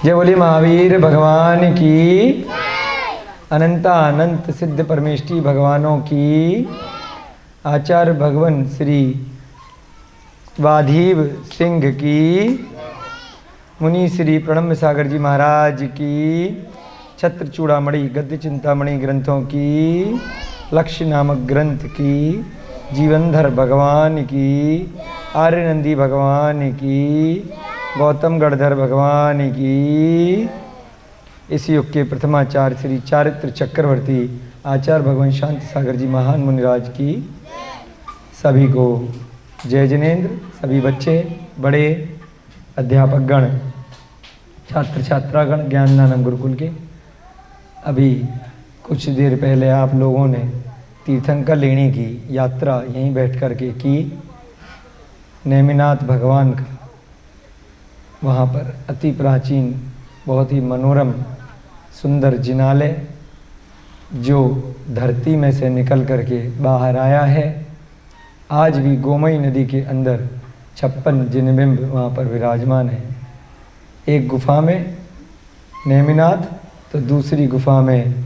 जय बोली महावीर भगवान की, अनंता अनंत सिद्ध परमेष्टि भगवानों की, आचार्य भगवान श्री वाधीव सिंह की, मुनि श्री प्रणम्य सागर जी महाराज की, छत्र चूड़ामणि गद्य चिंतामणि ग्रंथों की, लक्ष्य नामक ग्रंथ की, जीवनधर भगवान की, आर्यनंदी भगवान की, गौतम गढ़धर भगवान की, इस युग के प्रथमाचार्य श्री चारित्र चक्रवर्ती आचार्य भगवान शांति सागर जी महान मुनिराज की सभी को जय जिनेन्द्र। सभी बच्चे बड़े, अध्यापकगण, छात्र छात्रागण ज्ञानदानम गुरुकुल के, अभी कुछ देर पहले आप लोगों ने तीर्थंकर लेने की यात्रा यहीं बैठ कर के की। नेमिनाथ भगवान का वहाँ पर अति प्राचीन बहुत ही मनोरम सुंदर जिनालय जो धरती में से निकल कर के बाहर आया है, आज भी गोमई नदी के अंदर 56 जिनबिंब वहाँ पर विराजमान है। एक गुफा में नेमिनाथ तो दूसरी गुफा में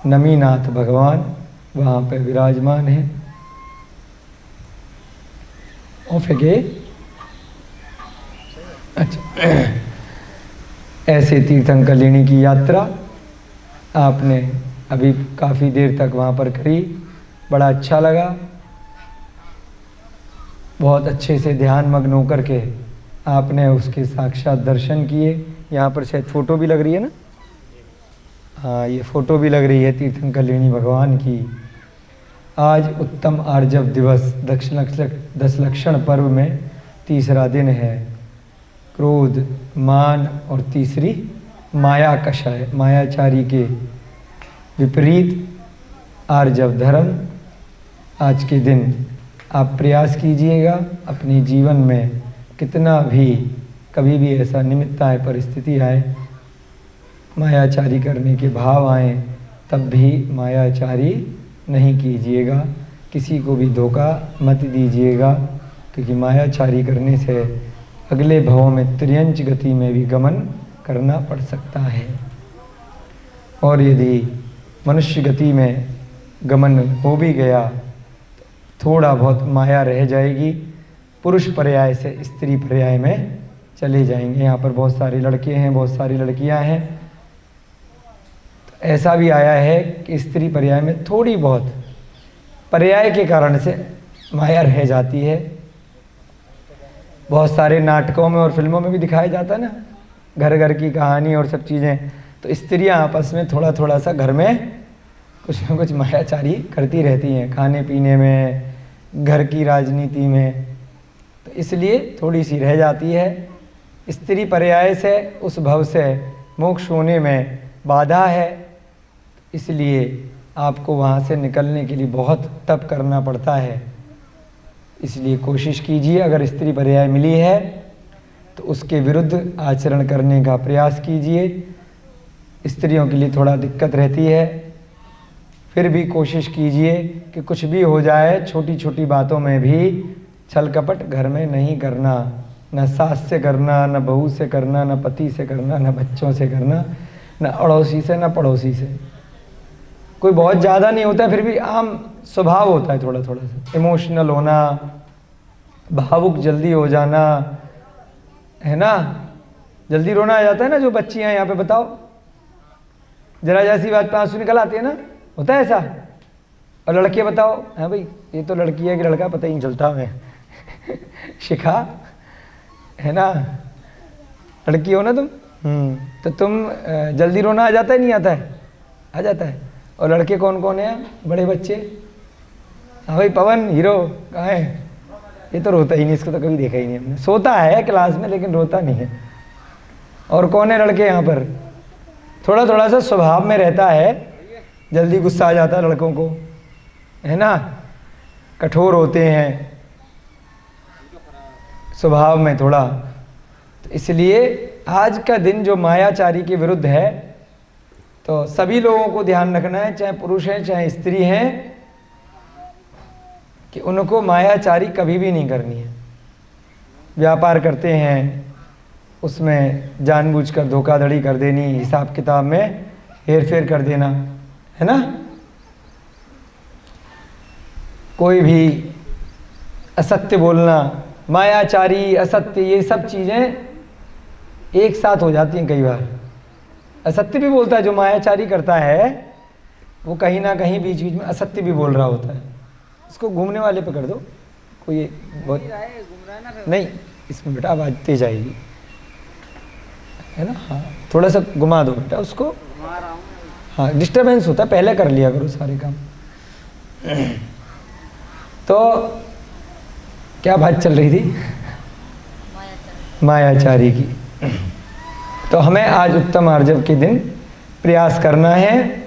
नमीनाथ भगवान वहाँ पर विराजमान है। ओके, अच्छा, ऐसे तीर्थंकर लेने की यात्रा आपने अभी काफ़ी देर तक वहाँ पर करी, बड़ा अच्छा लगा। बहुत अच्छे से ध्यान मग्न होकर के आपने उसके साक्षात दर्शन किए। यहाँ पर शायद फ़ोटो भी लग रही है ना? हाँ, ये फ़ोटो भी लग रही है तीर्थंकर लेनी भगवान की। आज उत्तम आर्जव दिवस दस लक्षण पर्व में तीसरा दिन है। क्रोध, मान और तीसरी माया कषाय, मायाचारी के विपरीत आर्जव धर्म। आज के दिन आप प्रयास कीजिएगा अपने जीवन में, कितना भी कभी भी ऐसा निमित्त आए, परिस्थिति आए, मायाचारी करने के भाव आए, तब भी मायाचारी नहीं कीजिएगा। किसी को भी धोखा मत दीजिएगा, क्योंकि मायाचारी करने से अगले भवों में त्रियंच गति में भी गमन करना पड़ सकता है। और यदि मनुष्य गति में गमन हो भी गया, थोड़ा बहुत माया रह जाएगी, पुरुष पर्याय से स्त्री पर्याय में चले जाएंगे। यहाँ पर बहुत सारे लड़के हैं, बहुत सारी लड़कियाँ हैं। तो ऐसा भी आया है कि स्त्री पर्याय में थोड़ी बहुत पर्याय के कारण से माया रह जाती है। बहुत सारे नाटकों में और फिल्मों में भी दिखाया जाता है ना, घर घर की कहानी और सब चीज़ें। तो स्त्रियां आपस में थोड़ा थोड़ा सा घर में कुछ न कुछ मायाचारी करती रहती हैं, खाने पीने में, घर की राजनीति में। तो इसलिए थोड़ी सी रह जाती है। स्त्री पर्याय से उस भव से मोक्ष होने में बाधा है, इसलिए आपको वहाँ से निकलने के लिए बहुत तप करना पड़ता है। इसलिए कोशिश कीजिए, अगर स्त्री पर्याय मिली है तो उसके विरुद्ध आचरण करने का प्रयास कीजिए। स्त्रियों के लिए थोड़ा दिक्कत रहती है, फिर भी कोशिश कीजिए कि कुछ भी हो जाए, छोटी छोटी बातों में भी छल कपट घर में नहीं करना। न सास से करना, न बहू से करना, न पति से करना, न बच्चों से करना, न अड़ोसी से, न पड़ोसी से। कोई बहुत ज़्यादा नहीं होता, फिर भी आम स्वभाव होता है थोड़ा थोड़ा सा। इमोशनल होना, भावुक जल्दी हो जाना, है ना, जल्दी रोना आ जाता है ना। जो बच्चियाँ यहाँ पे बताओ, जरा जैसी बात पे आंसू निकल आते हैं ना, होता है ऐसा। और लड़के बताओ, हाँ भाई ये तो लड़की है कि लड़का पता ही नहीं चलता हमें शिखा, है ना, लड़की हो ना तुम, तो तुम जल्दी रोना आ जाता है, नहीं आता है? आ जाता है। और लड़के कौन कौन है? बड़े बच्चे। हाँ भाई पवन हीरो कहाँ है? ये तो रोता ही नहीं, इसको तो कभी देखा ही नहीं हमने। सोता है क्लास में लेकिन रोता नहीं है। और कौन है लड़के यहाँ पर? थोड़ा थोड़ा सा स्वभाव में रहता है, जल्दी गुस्सा आ जाता है लड़कों को, है ना, कठोर होते हैं स्वभाव में थोड़ा। तो इसलिए आज का दिन जो मायाचारी के विरुद्ध है, तो सभी लोगों को ध्यान रखना है, चाहे पुरुष हैं चाहे स्त्री हैं, कि उनको मायाचारी कभी भी नहीं करनी है। व्यापार करते हैं, उसमें जानबूझकर धोखाधड़ी कर देनी, हिसाब किताब में हेर फेर कर देना, है ना। कोई भी असत्य बोलना, मायाचारी, असत्य, ये सब चीज़ें एक साथ हो जाती हैं कई बार। असत्य भी बोलता है, जो मायाचारी करता है वो कहीं ना कहीं बीच बीच में असत्य भी बोल रहा होता है। इसको घूमने वाले पे कर दो, कोई बहुत नहीं, इसमें बेटा आवाज़ तेज आएगी, है ना। हाँ, थोड़ा सा घुमा दो बेटा उसको। हाँ, डिस्टरबेंस होता है, पहले कर लिया करो सारे काम। तो क्या बात चल रही थी? मायाचारी की। तो हमें आज उत्तम आर्जव के दिन प्रयास करना है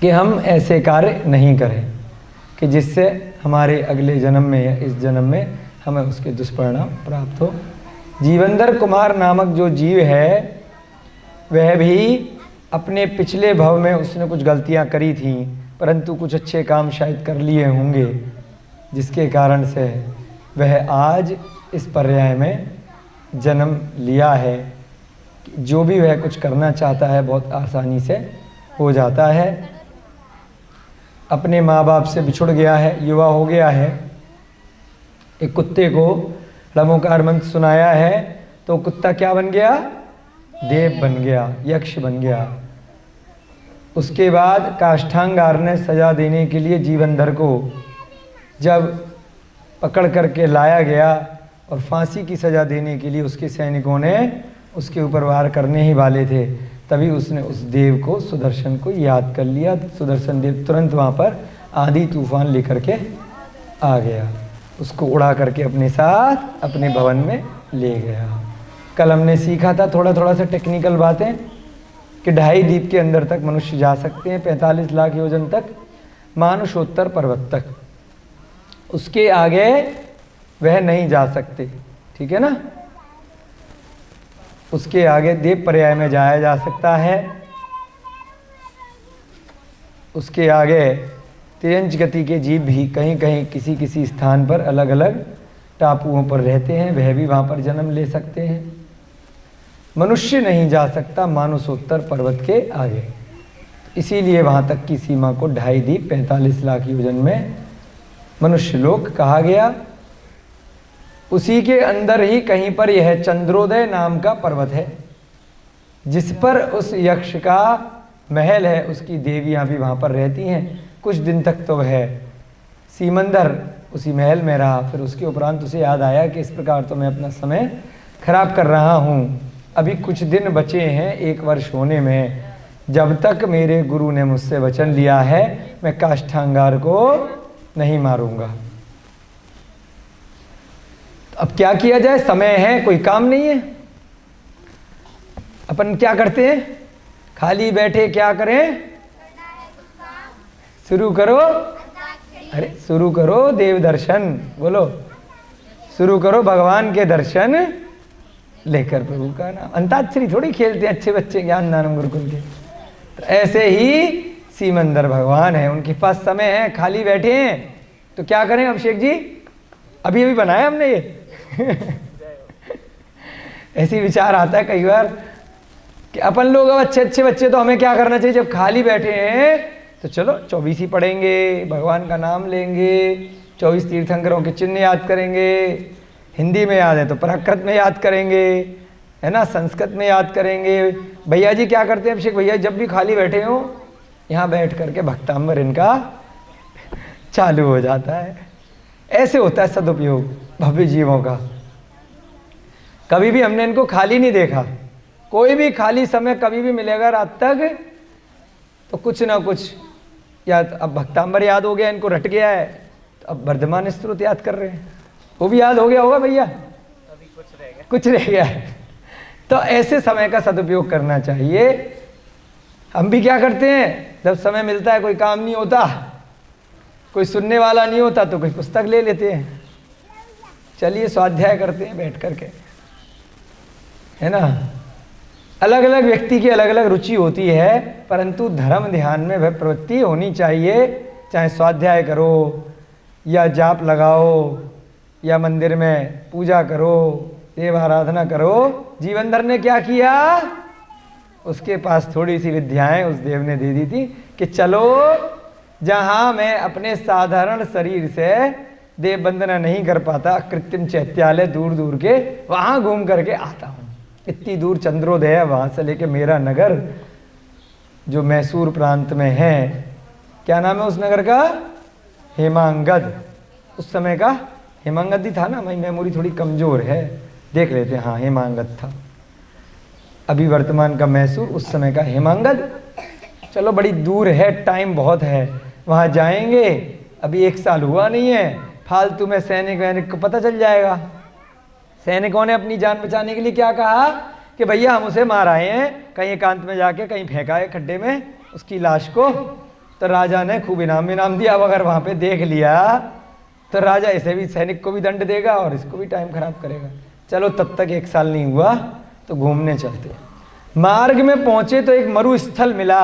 कि हम ऐसे कार्य नहीं करें कि जिससे हमारे अगले जन्म में या इस जन्म में हमें उसके दुष्परिणाम प्राप्त हो। जीवंदर कुमार नामक जो जीव है वह भी अपने पिछले भव में उसने कुछ गलतियां करी थी, परंतु कुछ अच्छे काम शायद कर लिए होंगे, जिसके कारण से वह आज इस पर्याय में जन्म लिया है। जो भी वह कुछ करना चाहता है बहुत आसानी से हो जाता है। अपने माँ बाप से बिछुड़ गया है, युवा हो गया है, एक कुत्ते को लमोकार मंत्र सुनाया है तो कुत्ता क्या बन गया? देव बन गया, यक्ष बन गया। उसके बाद काष्ठांगार ने सजा देने के लिए जीवनधर को जब पकड़ करके लाया गया और फांसी की सजा देने के लिए उसके सैनिकों ने उसके ऊपर वार करने ही वाले थे, तभी उसने उस देव को, सुदर्शन को याद कर लिया। सुदर्शन देव तुरंत वहाँ पर आंधी तूफान लेकर के आ गया, उसको उड़ा करके अपने साथ अपने भवन में ले गया। कल हमने सीखा था थोड़ा थोड़ा सा टेक्निकल बातें कि 2.5 दीप के अंदर तक मनुष्य जा सकते हैं, 45 लाख योजन तक, मानुषोत्तर पर्वत तक, उसके आगे वह नहीं जा सकते, ठीक है ना। उसके आगे देव पर्याय में जाया जा सकता है, उसके आगे तिरंज गति के जीव भी कहीं कहीं किसी किसी स्थान पर अलग अलग टापुओं पर रहते हैं, वह भी वहाँ पर जन्म ले सकते हैं। मनुष्य नहीं जा सकता मानुषोत्तर पर्वत के आगे, इसीलिए वहाँ तक की सीमा को 2.5 दीप 45 लाख योजन में मनुष्य लोक कहा गया। उसी के अंदर ही कहीं पर यह चंद्रोदय नाम का पर्वत है, जिस पर उस यक्ष का महल है, उसकी देवियाँ भी वहाँ पर रहती हैं। कुछ दिन तक तो वह सीमंदर उसी महल में रहा, फिर उसके उपरांत उसे याद आया कि इस प्रकार तो मैं अपना समय खराब कर रहा हूँ, अभी कुछ दिन बचे हैं 1 वर्ष होने में, जब तक मेरे गुरु ने मुझसे वचन लिया है मैं काष्ठांगार को नहीं मारूंगा। तो अब क्या किया जाए? समय है, कोई काम नहीं है, अपन क्या करते हैं? खाली बैठे क्या करें? शुरू करो, अरे शुरू करो देव दर्शन, बोलो शुरू करो भगवान के दर्शन लेकर प्रभु का नाम। अंताक्षरी थोड़ी खेलते हैं अच्छे बच्चे ज्ञान दानम गुरुकुल के। तो ऐसे ही सीमंदर भगवान है, उनके पास समय है, खाली बैठे हैं तो क्या करें अभिषेक जी? अभी अभी बनाया हमने ये ऐसी विचार आता है कई बार कि अपन लोग अब अच्छे अच्छे बच्चे, तो हमें क्या करना चाहिए? जब खाली बैठे हैं तो चलो 24 ही पढ़ेंगे, भगवान का नाम लेंगे, 24 तीर्थंकरों के चिन्ह याद करेंगे, हिंदी में याद है तो प्राकृत में याद करेंगे, है ना, संस्कृत में याद करेंगे। भैया जी क्या करते हैं अभिषेक भैया? जब भी खाली बैठे हो यहाँ बैठ करके भक्तांबर इनका चालू हो जाता है। ऐसे होता है सदुपयोग भव्य जीवों का। कभी भी हमने इनको खाली नहीं देखा, कोई भी खाली समय कभी भी मिलेगा रात तक तो कुछ ना कुछ, या अब भक्तांबर याद हो गया, इनको रट गया है तो अब वर्धमान स्तोत्र याद कर रहे हैं, वो भी याद हो गया होगा भैया, अभी कुछ रह गया है। तो ऐसे समय का सदुपयोग करना चाहिए। हम भी क्या करते हैं, जब समय मिलता है, कोई काम नहीं होता, कोई सुनने वाला नहीं होता तो कोई पुस्तक ले लेते हैं, चलिए स्वाध्याय करते हैं बैठ करके, है ना। अलग अलग व्यक्ति की अलग अलग रुचि होती है, परंतु धर्म ध्यान में वह प्रवृत्ति होनी चाहिए। चाहे स्वाध्याय करो या जाप लगाओ या मंदिर में पूजा करो देव आराधना करो। जीवनधर ने क्या किया, उसके पास थोड़ी सी विद्याएं उस देव ने दे दी थी कि चलो जहां मैं अपने साधारण शरीर से देव वंदना नहीं कर पाता, कृत्रिम चैत्यालय दूर दूर के वहां घूम करके आता हूं। इतनी दूर चंद्रोदय है, वहां से लेके मेरा नगर जो मैसूर प्रांत में है, क्या नाम है उस नगर का, हेमांगद। उस समय का हेमांगद ही था ना, मेरी मेमोरी थोड़ी कमजोर है, देख लेते हैं। हाँ, हेमांगद था। अभी वर्तमान का मैसूर, उस समय का हेमांगद। चलो बड़ी दूर है, टाइम बहुत है, वहां जाएंगे। अभी 1 साल हुआ नहीं है, फालतू में सैनिक वैनिक को पता चल जाएगा। सैनिकों ने अपनी जान बचाने के लिए क्या कहा कि भैया हम उसे मार आए हैं, कहीं एकांत में जाके कहीं फेंका है खड्डे में उसकी लाश को। तो राजा ने खूब इनाम दिया। अब अगर वहां पे देख लिया तो राजा ऐसे भी सैनिक को भी दंड देगा और इसको भी टाइम खराब करेगा। चलो तब तक 1 साल नहीं हुआ तो घूमने चलते। मार्ग में पहुंचे तो एक मरुस्थल मिला।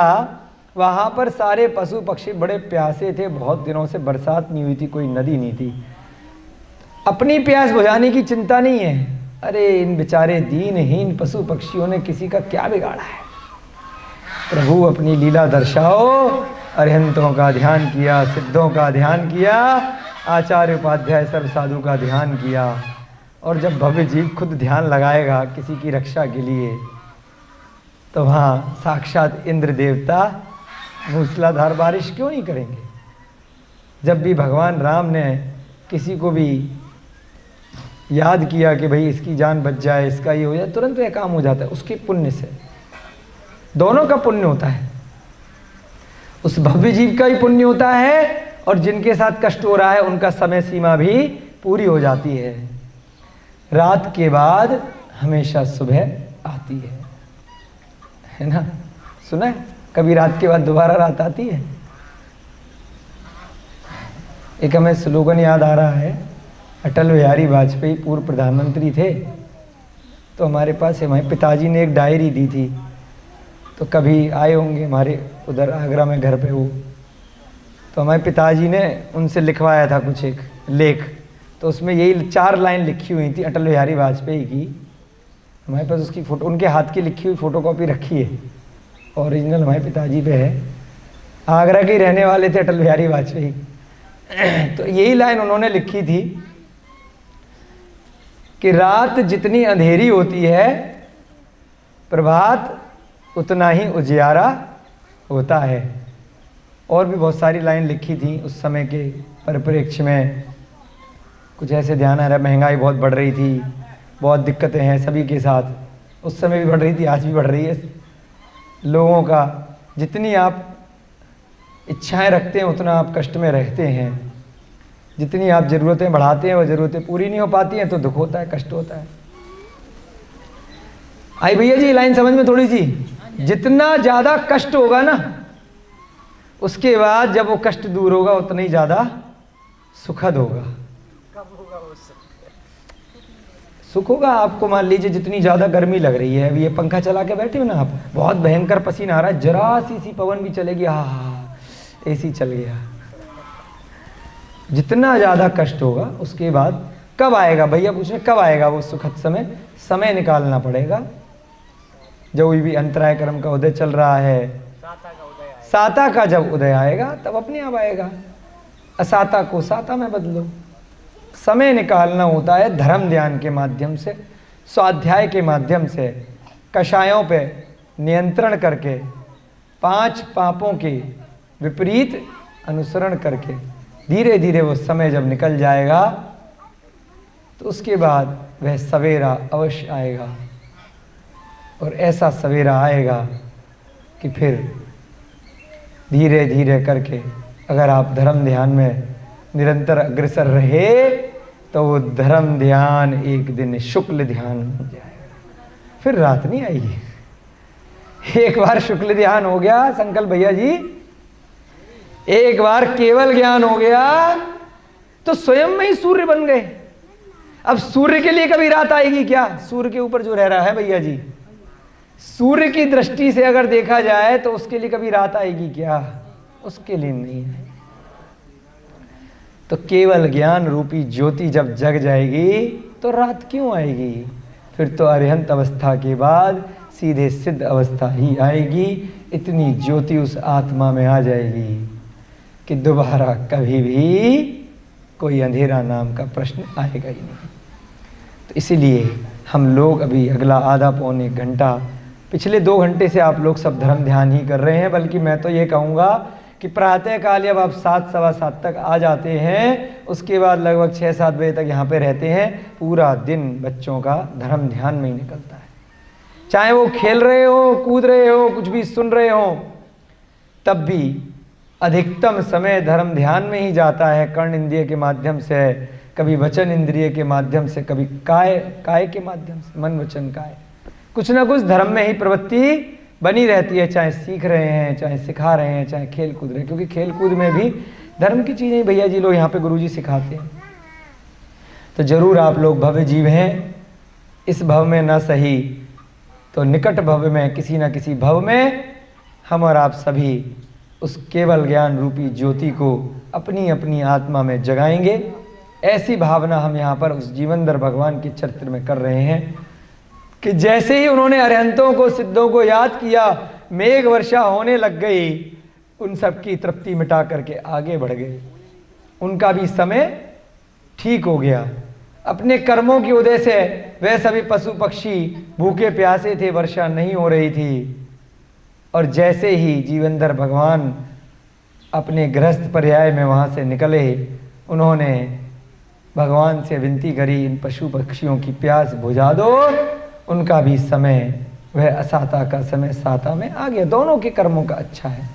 वहां पर सारे पशु पक्षी बड़े प्यासे थे, बहुत दिनों से बरसात नहीं हुई थी, कोई नदी नहीं थी। अपनी प्यास बुझाने की चिंता नहीं है। अरे इन बेचारे दीनहीन पशु पक्षियों ने किसी का क्या बिगाड़ा है, प्रभु अपनी लीला दर्शाओ। अरिहंतों का ध्यान किया, सिद्धों का ध्यान किया, आचार्य उपाध्याय सर्व साधु का ध्यान किया। और जब भव्य जीव खुद ध्यान लगाएगा किसी की रक्षा के लिए, तो वहाँ साक्षात इंद्र देवता मूसलाधार बारिश क्यों नहीं करेंगे। जब भी भगवान राम ने किसी को भी याद किया कि भाई इसकी जान बच जाए, इसका ये हो जाए, तुरंत यह काम हो जाता है उसके पुण्य से। दोनों का पुण्य होता है, उस भव्य जीव का भी पुण्य होता है और जिनके साथ कष्ट हो रहा है उनका समय सीमा भी पूरी हो जाती है। रात के बाद हमेशा सुबह आती है ना। सुना है कभी रात के बाद दोबारा रात आती है। एक हमें स्लोगन याद आ रहा है, अटल बिहारी वाजपेयी पूर्व प्रधानमंत्री थे, तो हमारे पास हमारे पिताजी ने एक डायरी दी थी। तो कभी आए होंगे हमारे उधर आगरा में घर पे वो, तो हमारे पिताजी ने उनसे लिखवाया था कुछ एक लेख। तो उसमें यही 4 लाइन लिखी हुई थी अटल बिहारी वाजपेयी की। हमारे पास उसकी फ़ोटो, उनके हाथ की लिखी हुई फ़ोटोकॉपी रखी है, ओरिजिनल हमारे पिताजी पे है। आगरा के रहने वाले थे अटल बिहारी वाजपेयी। तो यही लाइन उन्होंने लिखी थी कि रात जितनी अंधेरी होती है प्रभात उतना ही उजियारा होता है। और भी बहुत सारी लाइन लिखी थी उस समय के परिप्रेक्ष्य में। कुछ ऐसे ध्यान आ रहा है, महंगाई बहुत बढ़ रही थी, बहुत दिक्कतें हैं सभी के साथ, उस समय भी बढ़ रही थी, आज भी बढ़ रही है। लोगों का जितनी आप इच्छाएं रखते हैं उतना आप कष्ट में रहते हैं, जितनी आप ज़रूरतें बढ़ाते हैं वो ज़रूरतें पूरी नहीं हो पाती हैं तो दुख होता है, कष्ट होता है। आई भैया जी लाइन समझ में थोड़ी सी। जितना ज़्यादा कष्ट होगा ना, उसके बाद जब वो कष्ट दूर होगा उतना ही ज़्यादा सुखद होगा। सुख होगा आपको। मान लीजिए जितनी ज़्यादा गर्मी लग रही है, अभी ये पंखा चला के बैठे हो ना आप, बहुत भयंकर पसीना आ रहा है, जरा सी पवन भी चलेगी, हाँ एसी चल गया। जितना ज़्यादा कष्ट होगा उसके बाद कब आएगा, भैया पूछ रहे कब आएगा वो सुखद समय। समय निकालना पड़ेगा। जो भी अंतराय कर्म का उदय चल रहा है, साता का जब उदय आएगा तब अपने आप आएगा। असाता को साता में बदलो। समय निकालना होता है धर्म ध्यान के माध्यम से, स्वाध्याय के माध्यम से, कषायों पे नियंत्रण करके, 5 पापों के विपरीत अनुसरण करके धीरे धीरे वो समय जब निकल जाएगा तो उसके बाद वह सवेरा अवश्य आएगा। और ऐसा सवेरा आएगा कि फिर धीरे धीरे करके अगर आप धर्म ध्यान में निरंतर अग्रसर रहे तो वो धर्म ध्यान एक दिन शुक्ल ध्यान हो जाएगा, फिर रात नहीं आएगी। एक बार शुक्ल ध्यान हो गया संकल्प भैया जी, एक बार केवल ज्ञान हो गया तो स्वयं में ही सूर्य बन गए। अब सूर्य के लिए कभी रात आएगी क्या? सूर्य के ऊपर जो रह रहा है भैया जी, सूर्य की दृष्टि से अगर देखा जाए तो उसके लिए कभी रात आएगी क्या? उसके लिए नहीं है। तो केवल ज्ञान रूपी ज्योति जब जग जाएगी तो रात क्यों आएगी? फिर तो अरिहंत अवस्था के बाद सीधे सिद्ध अवस्था ही आएगी। इतनी ज्योति उस आत्मा में आ जाएगी कि दोबारा कभी भी कोई अंधेरा नाम का प्रश्न आएगा ही नहीं। तो इसीलिए हम लोग अभी अगला आधा पौने घंटा, पिछले 2 घंटे से आप लोग सब धर्म ध्यान ही कर रहे हैं, बल्कि मैं तो ये कहूँगा कि प्रातः काल जब आप 7 सवा 7 तक आ जाते हैं, उसके बाद लगभग 6-7 बजे तक यहाँ पे रहते हैं, पूरा दिन बच्चों का धर्म ध्यान में ही निकलता है। चाहे वो खेल रहे हो, कूद रहे हो, कुछ भी सुन रहे हो, तब भी अधिकतम समय धर्म ध्यान में ही जाता है। कर्ण इंद्रिय के माध्यम से, कभी वचन इंद्रिय के माध्यम से, कभी काय के माध्यम से, मन वचन काय, कुछ ना कुछ धर्म में ही प्रवृत्ति बनी रहती है। चाहे सीख रहे हैं, चाहे सिखा रहे हैं, चाहे खेल कूद रहे हैं, क्योंकि खेल कूद में भी धर्म की चीज़ें भैया जी लोग यहाँ पे गुरुजी सिखाते हैं। तो जरूर आप लोग भव्य जीव हैं, इस भव में न सही तो निकट भव में, किसी न किसी भव में हम और आप सभी उस केवल ज्ञान रूपी ज्योति को अपनी अपनी आत्मा में जगाएंगे। ऐसी भावना हम यहाँ पर उस जीवनधर भगवान के चरित्र में कर रहे हैं कि जैसे ही उन्होंने अरिहंतों को, सिद्धों को याद किया, मेघ वर्षा होने लग गई, उन सब की तृप्ति मिटा करके आगे बढ़ गए। उनका भी समय ठीक हो गया। अपने कर्मों की वजह से वह सभी पशु पक्षी भूखे प्यासे थे, वर्षा नहीं हो रही थी। और जैसे ही जीवनधर भगवान अपने गृहस्थ पर्याय में वहाँ से निकले, उन्होंने भगवान से विनती करी, इन पशु पक्षियों की प्यास बुझा दो। उनका भी समय, वह असाता का समय साता में आ गया। दोनों के कर्मों का अच्छा है।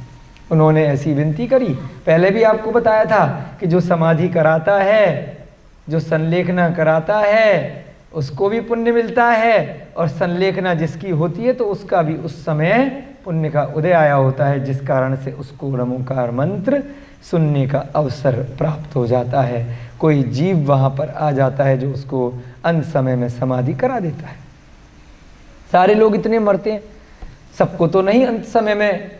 उन्होंने ऐसी विनती करी। पहले भी आपको बताया था कि जो समाधि कराता है, जो संलेखना कराता है, उसको भी पुण्य मिलता है, और संलेखना जिसकी होती है तो उसका भी उस समय पुण्य का उदय आया होता है, जिस कारण से उसको नमोकार मंत्र सुनने का अवसर प्राप्त हो जाता है। कोई जीव वहाँ पर आ जाता है जो उसको अंत समय में समाधि करा देता है। सारे लोग इतने मरते हैं, सबको तो नहीं अंत समय में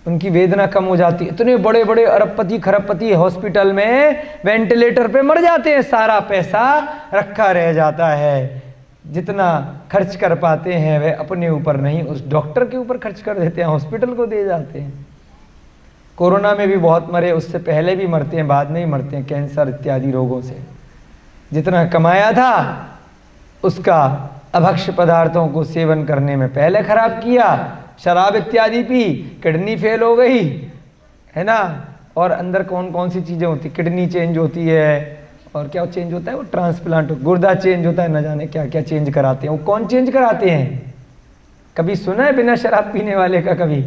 उनकी वेदना कम हो जाती है। इतने बड़े बड़े अरबपति खरबपति हॉस्पिटल में वेंटिलेटर पे मर जाते हैं, सारा पैसा रखा रह जाता है। जितना खर्च कर पाते हैं वह अपने ऊपर नहीं, उस डॉक्टर के ऊपर खर्च कर देते हैं, हॉस्पिटल को दे जाते हैं। कोरोना में भी बहुत मरे, उससे पहले भी मरते हैं, बाद में ही मरते हैं कैंसर इत्यादि रोगों से। जितना कमाया था उसका अभक्ष्य पदार्थों को सेवन करने में पहले खराब किया, शराब इत्यादि पी, किडनी फेल हो गई, है ना। और अंदर कौन कौन सी चीज़ें होती, किडनी चेंज होती है, और क्या चेंज होता है, वो ट्रांसप्लांट, गुर्दा चेंज होता है, न जाने क्या क्या चेंज कराते हैं। वो कौन चेंज कराते हैं? कभी सुना है बिना शराब पीने वाले का कभी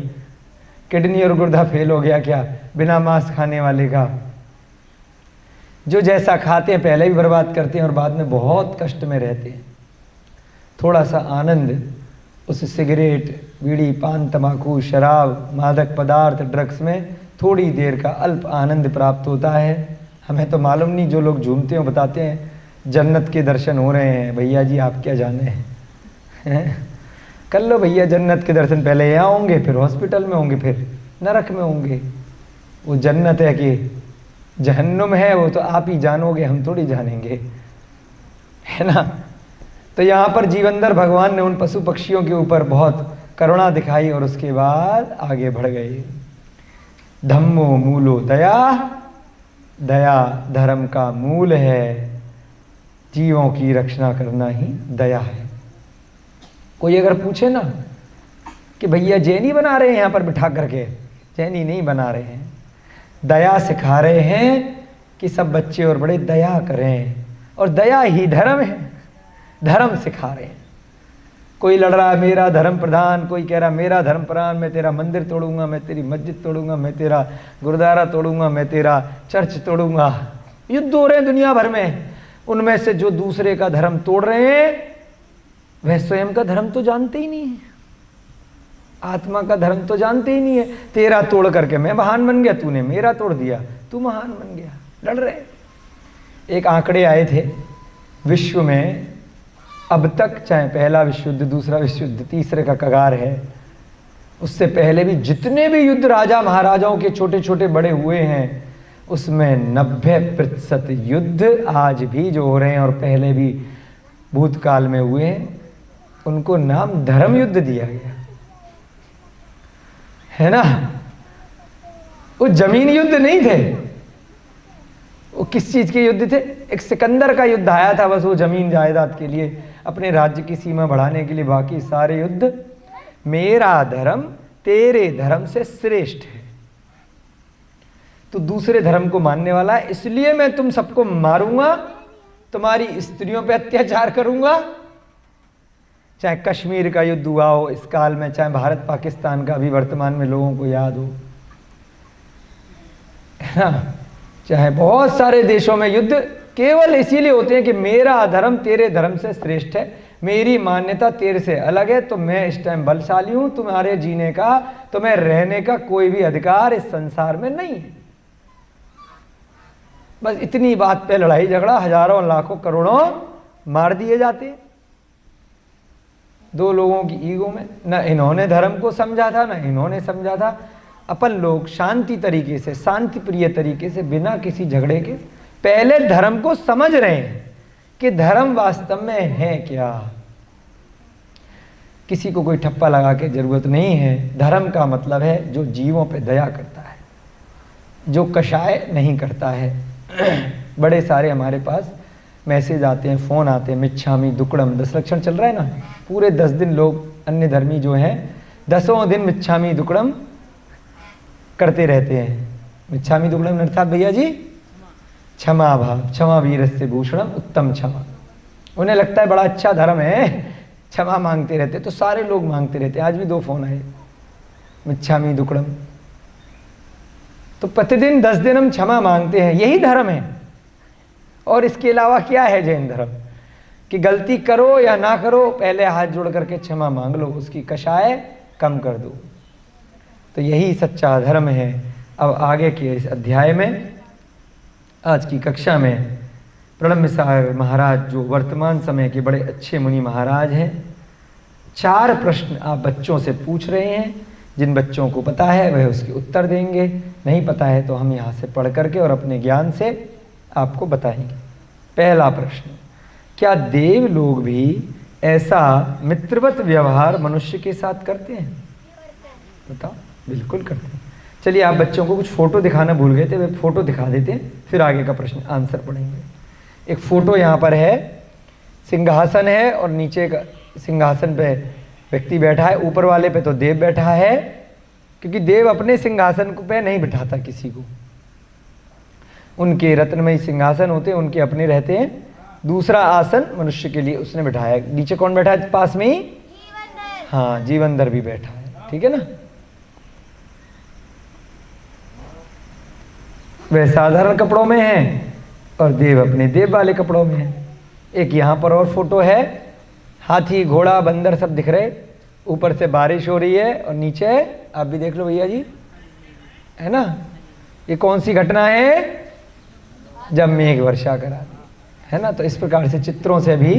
किडनी और गुर्दा फेल हो गया क्या? बिना मांस खाने वाले का? जो जैसा खाते हैं पहले भी बर्बाद करते हैं और बाद में बहुत कष्ट में रहते हैं। थोड़ा सा आनंद उस सिगरेट, बीड़ी, पान, तंबाकू, शराब, मादक पदार्थ, ड्रग्स में थोड़ी देर का अल्प आनंद प्राप्त होता है। हमें तो मालूम नहीं, जो लोग झूमते हैं बताते हैं जन्नत के दर्शन हो रहे हैं। भैया जी आप क्या जाने हैं? कर लो भैया जन्नत के दर्शन, पहले यहाँ होंगे, फिर हॉस्पिटल में होंगे, फिर नरक में होंगे। वो जन्नत है कि जहन्नुम है वो तो आप ही जानोगे, हम थोड़ी जानेंगे, है ना। तो यहाँ पर जीवनधर भगवान ने उन पशु पक्षियों के ऊपर बहुत करुणा दिखाई और उसके बाद आगे बढ़ गए। धम्मो मूलो दया, दया धर्म का मूल है। जीवों की रक्षा करना ही दया है। कोई अगर पूछे ना कि भैया जैनी बना रहे हैं यहाँ पर बिठा करके, जैनी नहीं बना रहे हैं, दया सिखा रहे हैं कि सब बच्चे और बड़े दया करें, और दया ही धर्म है। धर्म सिखा रहे हैं। कोई लड़ रहा है मेरा धर्म प्रधान, कोई कह रहा मेरा धर्म प्रधान, मैं तेरा मंदिर तोड़ूंगा, मैं तेरी मस्जिद तोड़ूंगा, मैं तेरा गुरुद्वारा तोड़ूंगा, मैं तेरा चर्च तोड़ूंगा। युद्ध हो रहे हैं दुनिया भर में। उनमें से जो दूसरे का धर्म तोड़ रहे हैं वह स्वयं का धर्म तो जानते ही नहीं है, आत्मा का धर्म तो जानते ही नहीं है। तेरा तोड़ करके मैं महान बन गया, तूने मेरा तोड़ दिया, तू महान बन गया। लड़ रहे। एक आंकड़े आए थे विश्व में अब तक, चाहे पहला विश्व युद्ध, दूसरा विश्व युद्ध, तीसरे का कगार है, उससे पहले भी जितने भी युद्ध राजा महाराजाओं के छोटे छोटे बड़े हुए हैं उसमें 90% युद्ध आज भी जो हो रहे हैं और पहले भी भूतकाल में हुए हैं, उनको नाम धर्म युद्ध दिया गया, है ना। वो जमीन युद्ध नहीं थे, वो किस चीज के युद्ध थे? एक सिकंदर का युद्ध आया था बस, वो जमीन जायदाद के लिए, अपने राज्य की सीमा बढ़ाने के लिए। बाकी सारे युद्ध मेरा धर्म तेरे धर्म से श्रेष्ठ है, तो दूसरे धर्म को मानने वाला है, इसलिए मैं तुम सबको मारूंगा, तुम्हारी स्त्रियों पे अत्याचार करूंगा। चाहे कश्मीर का युद्ध हुआ हो इस काल में, चाहे भारत पाकिस्तान का भी वर्तमान में लोगों को याद हो, है ना, चाहे बहुत सारे देशों में युद्ध केवल इसीलिए होते हैं कि मेरा धर्म तेरे धर्म से श्रेष्ठ है, मेरी मान्यता तेरे से अलग है, तो मैं इस टाइम बलशाली हूं, तुम्हारे जीने का, तुम्हें रहने का कोई भी अधिकार इस संसार में नहीं है। बस इतनी बात पे लड़ाई झगड़ा, हजारों लाखों करोड़ों मार दिए जाते। दो लोगों की ईगो में, न इन्होंने धर्म को समझा था न इन्होंने समझा था। अपन लोग शांति तरीके से, शांति प्रिय तरीके से, बिना किसी झगड़े के पहले धर्म को समझ रहे हैं कि धर्म वास्तव में है क्या। किसी को कोई ठप्पा लगा के जरूरत नहीं है। धर्म का मतलब है जो जीवों पे दया करता है, जो कषाय नहीं करता है। बड़े सारे हमारे पास मैसेज आते हैं, फ़ोन आते हैं, मिच्छामी दुक्कड़म 10 लक्षण चल रहा है ना, पूरे 10 दिन लोग अन्य धर्मी जो हैं 10वें दिन मिच्छामी दुक्कड़म करते रहते हैं। मिच्छामी दुक्कड़म अर्थात भैया जी क्षमा भाव, क्षमा वीरस्य भूषणम उत्तम क्षमा। उन्हें लगता है बड़ा अच्छा धर्म है, क्षमा मांगते रहते, तो सारे लोग मांगते रहते। आज भी 2 फोन आए, मिच्छामी दुक्कड़म। तो प्रतिदिन 10 दिन हम क्षमा मांगते हैं, यही धर्म है। और इसके अलावा क्या है जैन धर्म? कि गलती करो या ना करो, पहले हाथ जोड़ करके क्षमा मांग लो, उसकी कषाय कम कर दो। तो यही सच्चा धर्म है। अब आगे के इस अध्याय में, आज की कक्षा में, प्रणब मिश्र महाराज जो वर्तमान समय के बड़े अच्छे मुनि महाराज हैं, 4 प्रश्न आप बच्चों से पूछ रहे हैं। जिन बच्चों को पता है वह उसके उत्तर देंगे, नहीं पता है तो हम यहाँ से पढ़ करके और अपने ज्ञान से आपको बताएंगे। पहला प्रश्न, क्या देव लोग भी ऐसा मित्रवत व्यवहार मनुष्य के साथ करते हैं? बताओ। बिल्कुल करते हैं। चलिए, आप बच्चों को कुछ फ़ोटो दिखाना भूल गए थे, वे फ़ोटो दिखा देते हैं, फिर आगे का प्रश्न आंसर पढ़ेंगे। एक फ़ोटो यहाँ पर है, सिंहासन है और नीचे का सिंहासन पे व्यक्ति बैठा है, ऊपर वाले पे तो देव बैठा है, क्योंकि देव अपने सिंहासन पे नहीं बिठाता किसी को। उनके रत्नमयी सिंहासन होते हैं, उनके अपने रहते हैं। दूसरा आसन मनुष्य के लिए उसने बिठाया है। नीचे कौन बैठा है पास में ही? हाँ, जीवंदर भी बैठा है, ठीक है ना। वह साधारण कपड़ों में है और देव अपने देव वाले कपड़ों में है। एक यहाँ पर और फोटो है, हाथी घोड़ा बंदर सब दिख रहे, ऊपर से बारिश हो रही है और नीचे आप भी देख लो भैया जी, है ना। ये कौन सी घटना है? जब मेघ वर्षा करा, है ना। तो इस प्रकार से चित्रों से भी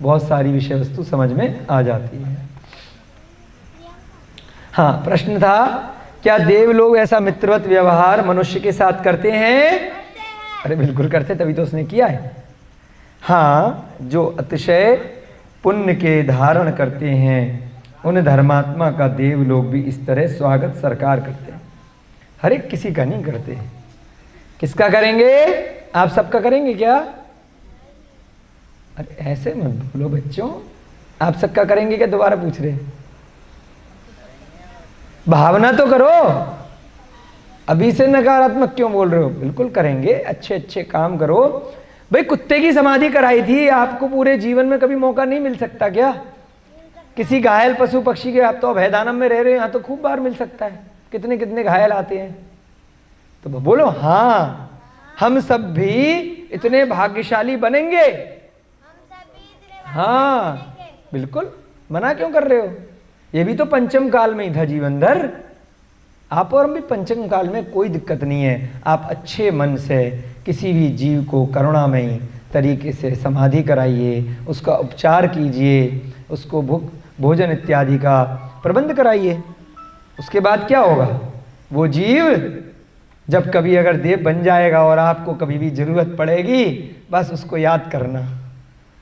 बहुत सारी विषय वस्तु समझ में आ जाती है। हाँ, प्रश्न था, क्या देव लोग ऐसा मित्रवत व्यवहार मनुष्य के साथ करते हैं? अरे बिल्कुल करते, तभी तो उसने किया है। हाँ, जो अतिशय पुण्य के धारण करते हैं उन धर्मात्मा का देव लोग भी इस तरह स्वागत सरकार करते हैं। हर एक किसी का नहीं करते। किसका करेंगे? आप सबका करेंगे क्या? अरे ऐसे मत बोलो बच्चों, आप सबका करेंगे क्या? दोबारा पूछ रहे, भावना तो करो, अभी से नकारात्मक क्यों बोल रहे हो? बिल्कुल करेंगे, अच्छे अच्छे काम करो। भाई कुत्ते की समाधि कराई थी, आपको पूरे जीवन में कभी मौका नहीं मिल सकता क्या? किसी घायल पशु पक्षी के, आप तो अभयदानम में रह रहे हो, यहाँ तो खूब बार मिल सकता है। कितने कितने घायल आते हैं, तो बोलो हाँ, हम सब भी इतने भाग्यशाली बनेंगे। हाँ बिल्कुल, मना क्यों कर रहे हो? ये भी तो पंचम काल में ही था जीवनधर। आप और हम भी पंचम काल में, कोई दिक्कत नहीं है। आप अच्छे मन से किसी भी जीव को करुणामयी तरीके से समाधि कराइए, उसका उपचार कीजिए, उसको भोजन इत्यादि का प्रबंध कराइए। उसके बाद क्या होगा? वो जीव जब कभी अगर देव बन जाएगा और आपको कभी भी जरूरत पड़ेगी, बस उसको याद करना,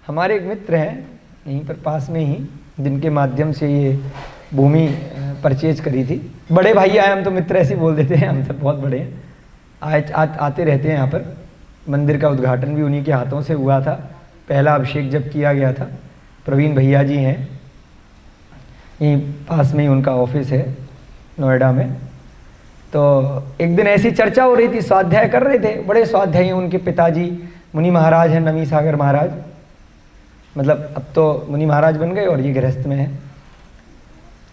हमारे एक मित्र हैं यहीं पर पास में ही, जिनके माध्यम से ये भूमि परचेज करी थी। बड़े भाई आए, हम तो मित्र ऐसे ही बोल देते हैं, हम सब बहुत बड़े हैं। आते रहते हैं यहाँ पर। मंदिर का उद्घाटन भी उन्हीं के हाथों से हुआ था, पहला अभिषेक जब किया गया था। प्रवीण भैया जी हैं, यहीं पास में ही उनका ऑफिस है नोएडा में। तो एक दिन ऐसी चर्चा हो रही थी, स्वाध्याय कर रहे थे, बड़े स्वाध्यायी उनके पिताजी मुनि महाराज हैं, नमी सागर महाराज, मतलब अब तो मुनि महाराज बन गए और ये गृहस्थ में है।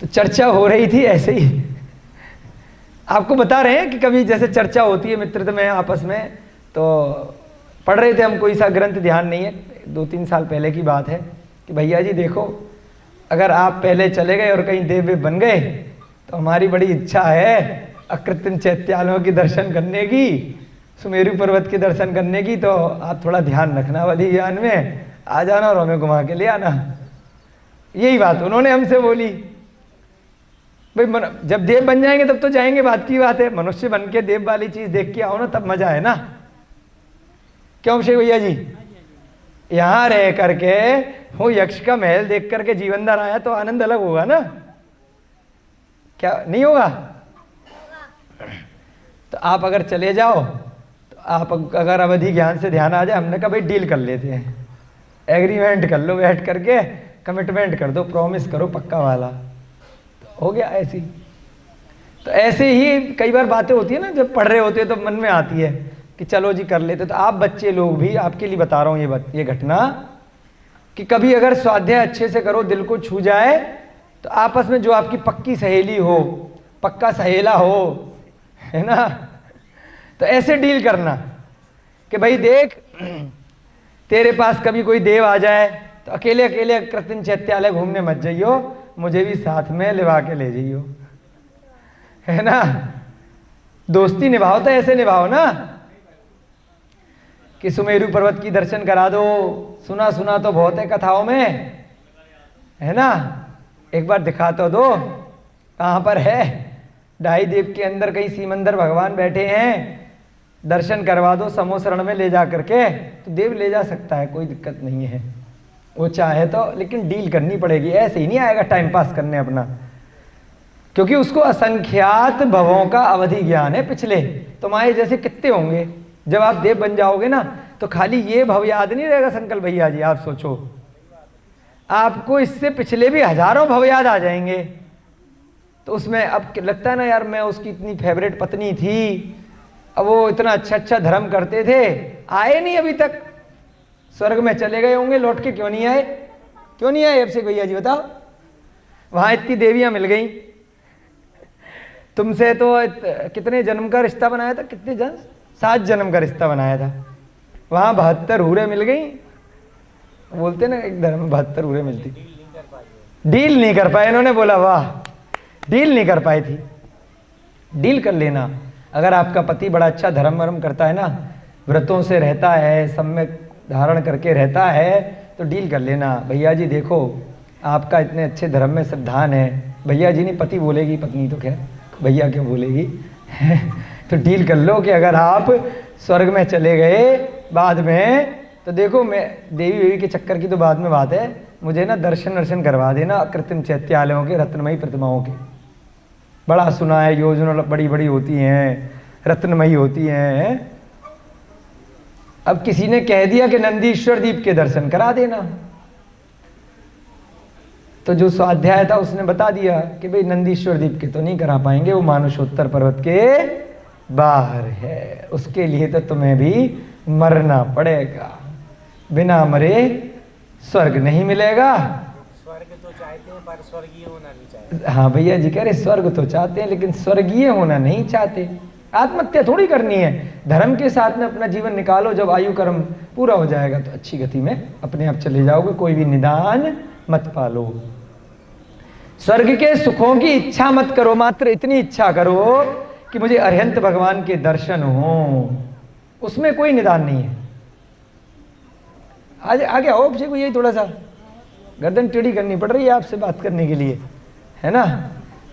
तो चर्चा हो रही थी ऐसे ही, आपको बता रहे हैं कि कभी जैसे चर्चा होती है मित्रता में आपस में, तो पढ़ रहे थे हम, कोई सा ग्रंथ ध्यान नहीं है, 2-3 साल पहले की बात है, कि भैया जी देखो, अगर आप पहले चले गए और कहीं देव बन गए तो हमारी बड़ी इच्छा है अकृत्रिम चैत्यालयों के दर्शन करने की, सुमेरु पर्वत के दर्शन करने की, तो आप थोड़ा ध्यान रखना वाली ज्ञान में आ जाना और हमें घुमा के ले आना। यही बात उन्होंने हमसे बोली। भाई जब देव बन जाएंगे तब तो जाएंगे, बात की बात है, मनुष्य बन के देव वाली चीज देख के आओ ना, तब मजा है ना। क्यों अभिषेक भैया जी? यहां रह करके वो यक्ष का महल देख करके जीवनदार आया तो आनंद अलग होगा ना, क्या नहीं होगा? तो आप अगर चले जाओ तो आप अगर अवधि ज्ञान से ध्यान आ जाए, हमने कहा भाई डील कर लेते हैं, एग्रीमेंट कर लो, बैठ करके कमिटमेंट कर दो, प्रॉमिस करो पक्का वाला, तो हो गया ऐसी। तो ऐसे ही कई बार बातें होती है ना, जब पढ़ रहे होते हैं तो मन में आती है कि चलो जी कर लेते। तो आप बच्चे लोग भी, आपके लिए बता रहा हूँ ये घटना, कि कभी अगर स्वाध्याय अच्छे से करो, दिल को छू जाए, तो आपस में जो आपकी पक्की सहेली हो, पक्का सहेला हो, है ना, तो ऐसे डील करना कि भाई देख, तेरे पास कभी कोई देव आ जाए तो अकेले अकेले कृत्रिम चैत्यालय घूमने मत जाइयो, मुझे भी साथ में लिवा के ले जाइयो, है ना। दोस्ती निभाओ तो ऐसे निभाओ ना कि सुमेरु पर्वत की दर्शन करा दो, सुना सुना तो बहुत है कथाओं में, है ना, एक बार दिखा तो दो कहाँ पर है, ढाई देव के अंदर कहीं सीमंदर भगवान बैठे हैं, दर्शन करवा दो समोसरण में ले जा करके, तो देव ले जा सकता है, कोई दिक्कत नहीं है, वो चाहे तो। लेकिन डील करनी पड़ेगी, ऐसे ही नहीं आएगा टाइम पास करने अपना, क्योंकि उसको असंख्यात भवों का अवधि ज्ञान है पिछले। तुम्हारे जैसे कितने होंगे, जब आप देव बन जाओगे ना तो खाली ये भव याद नहीं रहेगा संकल्प भैया जी, आप सोचो, आपको इससे पिछले भी हजारों भव याद आ जाएंगे। तो उसमें अब लगता है ना यार, मैं उसकी इतनी फेवरेट पत्नी थी, अब वो इतना अच्छा अच्छा धर्म करते थे, आए नहीं अभी तक, स्वर्ग में चले गए होंगे, लौट के क्यों नहीं आए? क्यों नहीं आए अभिषेक भैया जी बताओ? वहां इतनी देवियां मिल गई, तुमसे तो कितने जन्म का रिश्ता बनाया था, कितने जन्म, 7 जन्म का रिश्ता बनाया था, वहां 72 हूरें मिल गई। बोलते ना एक धर्म में 72 हूरें मिलती, डील नहीं कर पाए इन्होंने, बोला वाह, डील नहीं कर पाई थी। डील कर लेना, अगर आपका पति बड़ा अच्छा धर्म वर्म करता है ना, व्रतों से रहता है, सम्यक धारण करके रहता है, तो डील कर लेना, भैया जी देखो आपका इतने अच्छे धर्म में श्रद्धान है, भैया जी नहीं पति बोलेगी, पत्नी तो खैर भैया क्यों बोलेगी तो डील कर लो कि अगर आप स्वर्ग में चले गए बाद में, तो देखो मैं देवी के चक्कर की तो बाद में बात है, मुझे ना दर्शन करवा देना कृत्रिम चैत्यालयों के, रत्नमयी प्रतिमाओं के। बड़ा सुना है, योजना बड़ी बड़ी होती हैं, रत्नमयी होती हैं। अब किसी ने कह दिया कि नंदीश्वर दीप के दर्शन करा देना, तो जो स्वाध्याय था उसने बता दिया कि भाई नंदीश्वर दीप के तो नहीं करा पाएंगे, वो मानुषोत्तर पर्वत के बाहर है, उसके लिए तो तुम्हें भी मरना पड़ेगा, बिना मरे स्वर्ग नहीं मिलेगा। स्वर्ग तो चाहते हैं पर स्वर्गीय होना नहीं चाहते। हाँ भैया जी कह रहे स्वर्ग तो चाहते हैं लेकिन स्वर्गीय होना नहीं चाहते। आत्महत्या थोड़ी करनी है, धर्म के साथ में अपना जीवन निकालो, जब आयु कर्म पूरा हो जाएगा तो अच्छी गति में अपने आप चले जाओगे, कोई भी निदान मत पालो। स्वर्ग के सुखों की इच्छा मत करो, मात्र इतनी इच्छा करो कि मुझे अरिहंत भगवान के दर्शन हो, उसमें कोई निदान नहीं है। आज आगे आओ अभिषेक को, यही थोड़ा सा गर्दन टेढ़ी करनी पड़ रही है आपसे बात करने के लिए, है ना।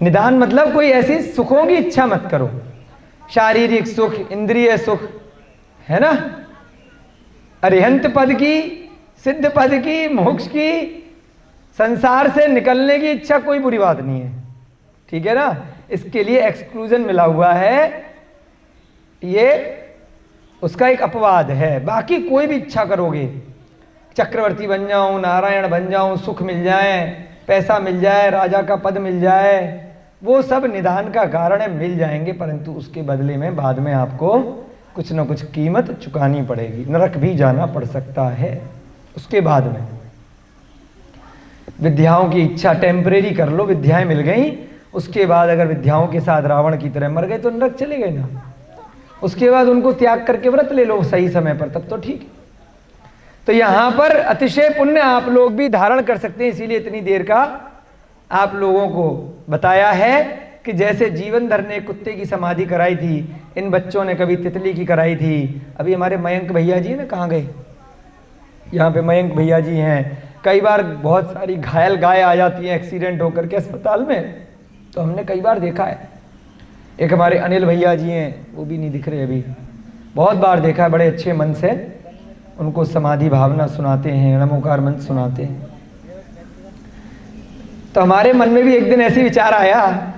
निदान मतलब कोई ऐसी सुखों की इच्छा मत करो, शारीरिक सुख, इंद्रिय सुख, है ना। अरिहंत पद की सिद्ध पद की, मोक्ष की, संसार से निकलने की इच्छा कोई बुरी बात नहीं है, ठीक है ना। इसके लिए एक्सक्लूजन मिला हुआ है, ये उसका एक अपवाद है। बाकी कोई भी इच्छा करोगे, चक्रवर्ती बन जाऊं, नारायण बन जाऊं, सुख मिल जाए, पैसा मिल जाए, राजा का पद मिल जाए, वो सब निदान का कारण है, मिल जाएंगे, परंतु उसके बदले में बाद में आपको कुछ ना कुछ कीमत चुकानी पड़ेगी, नरक भी जाना पड़ सकता है उसके बाद में। विद्याओं की इच्छा टेम्परेरी कर लो, विद्याएं मिल गई, उसके बाद अगर विद्याओं के साथ रावण की तरह मर गए तो नरक चले गए ना, उसके बाद उनको त्याग करके व्रत ले लो सही समय पर, तब तो ठीक है। तो यहां पर अतिशय पुण्य आप लोग भी धारण कर सकते हैं, इसीलिए इतनी देर का आप लोगों को बताया है कि जैसे जीवनधर ने कुत्ते की समाधि कराई थी, इन बच्चों ने कभी तितली की कराई थी। अभी हमारे मयंक भैया जी ना, कहाँ गए, यहाँ पे मयंक भैया जी हैं। कई बार बहुत सारी घायल गाय आ जाती हैं एक्सीडेंट होकर के अस्पताल में, तो हमने कई बार देखा है। एक हमारे अनिल भैया जी हैं, वो भी नहीं दिख रहे अभी, बहुत बार देखा है, बड़े अच्छे मन से उनको समाधि भावना सुनाते हैं, नमोकार मंत्र सुनाते हैं। तो हमारे मन में भी एक दिन ऐसी विचार आया,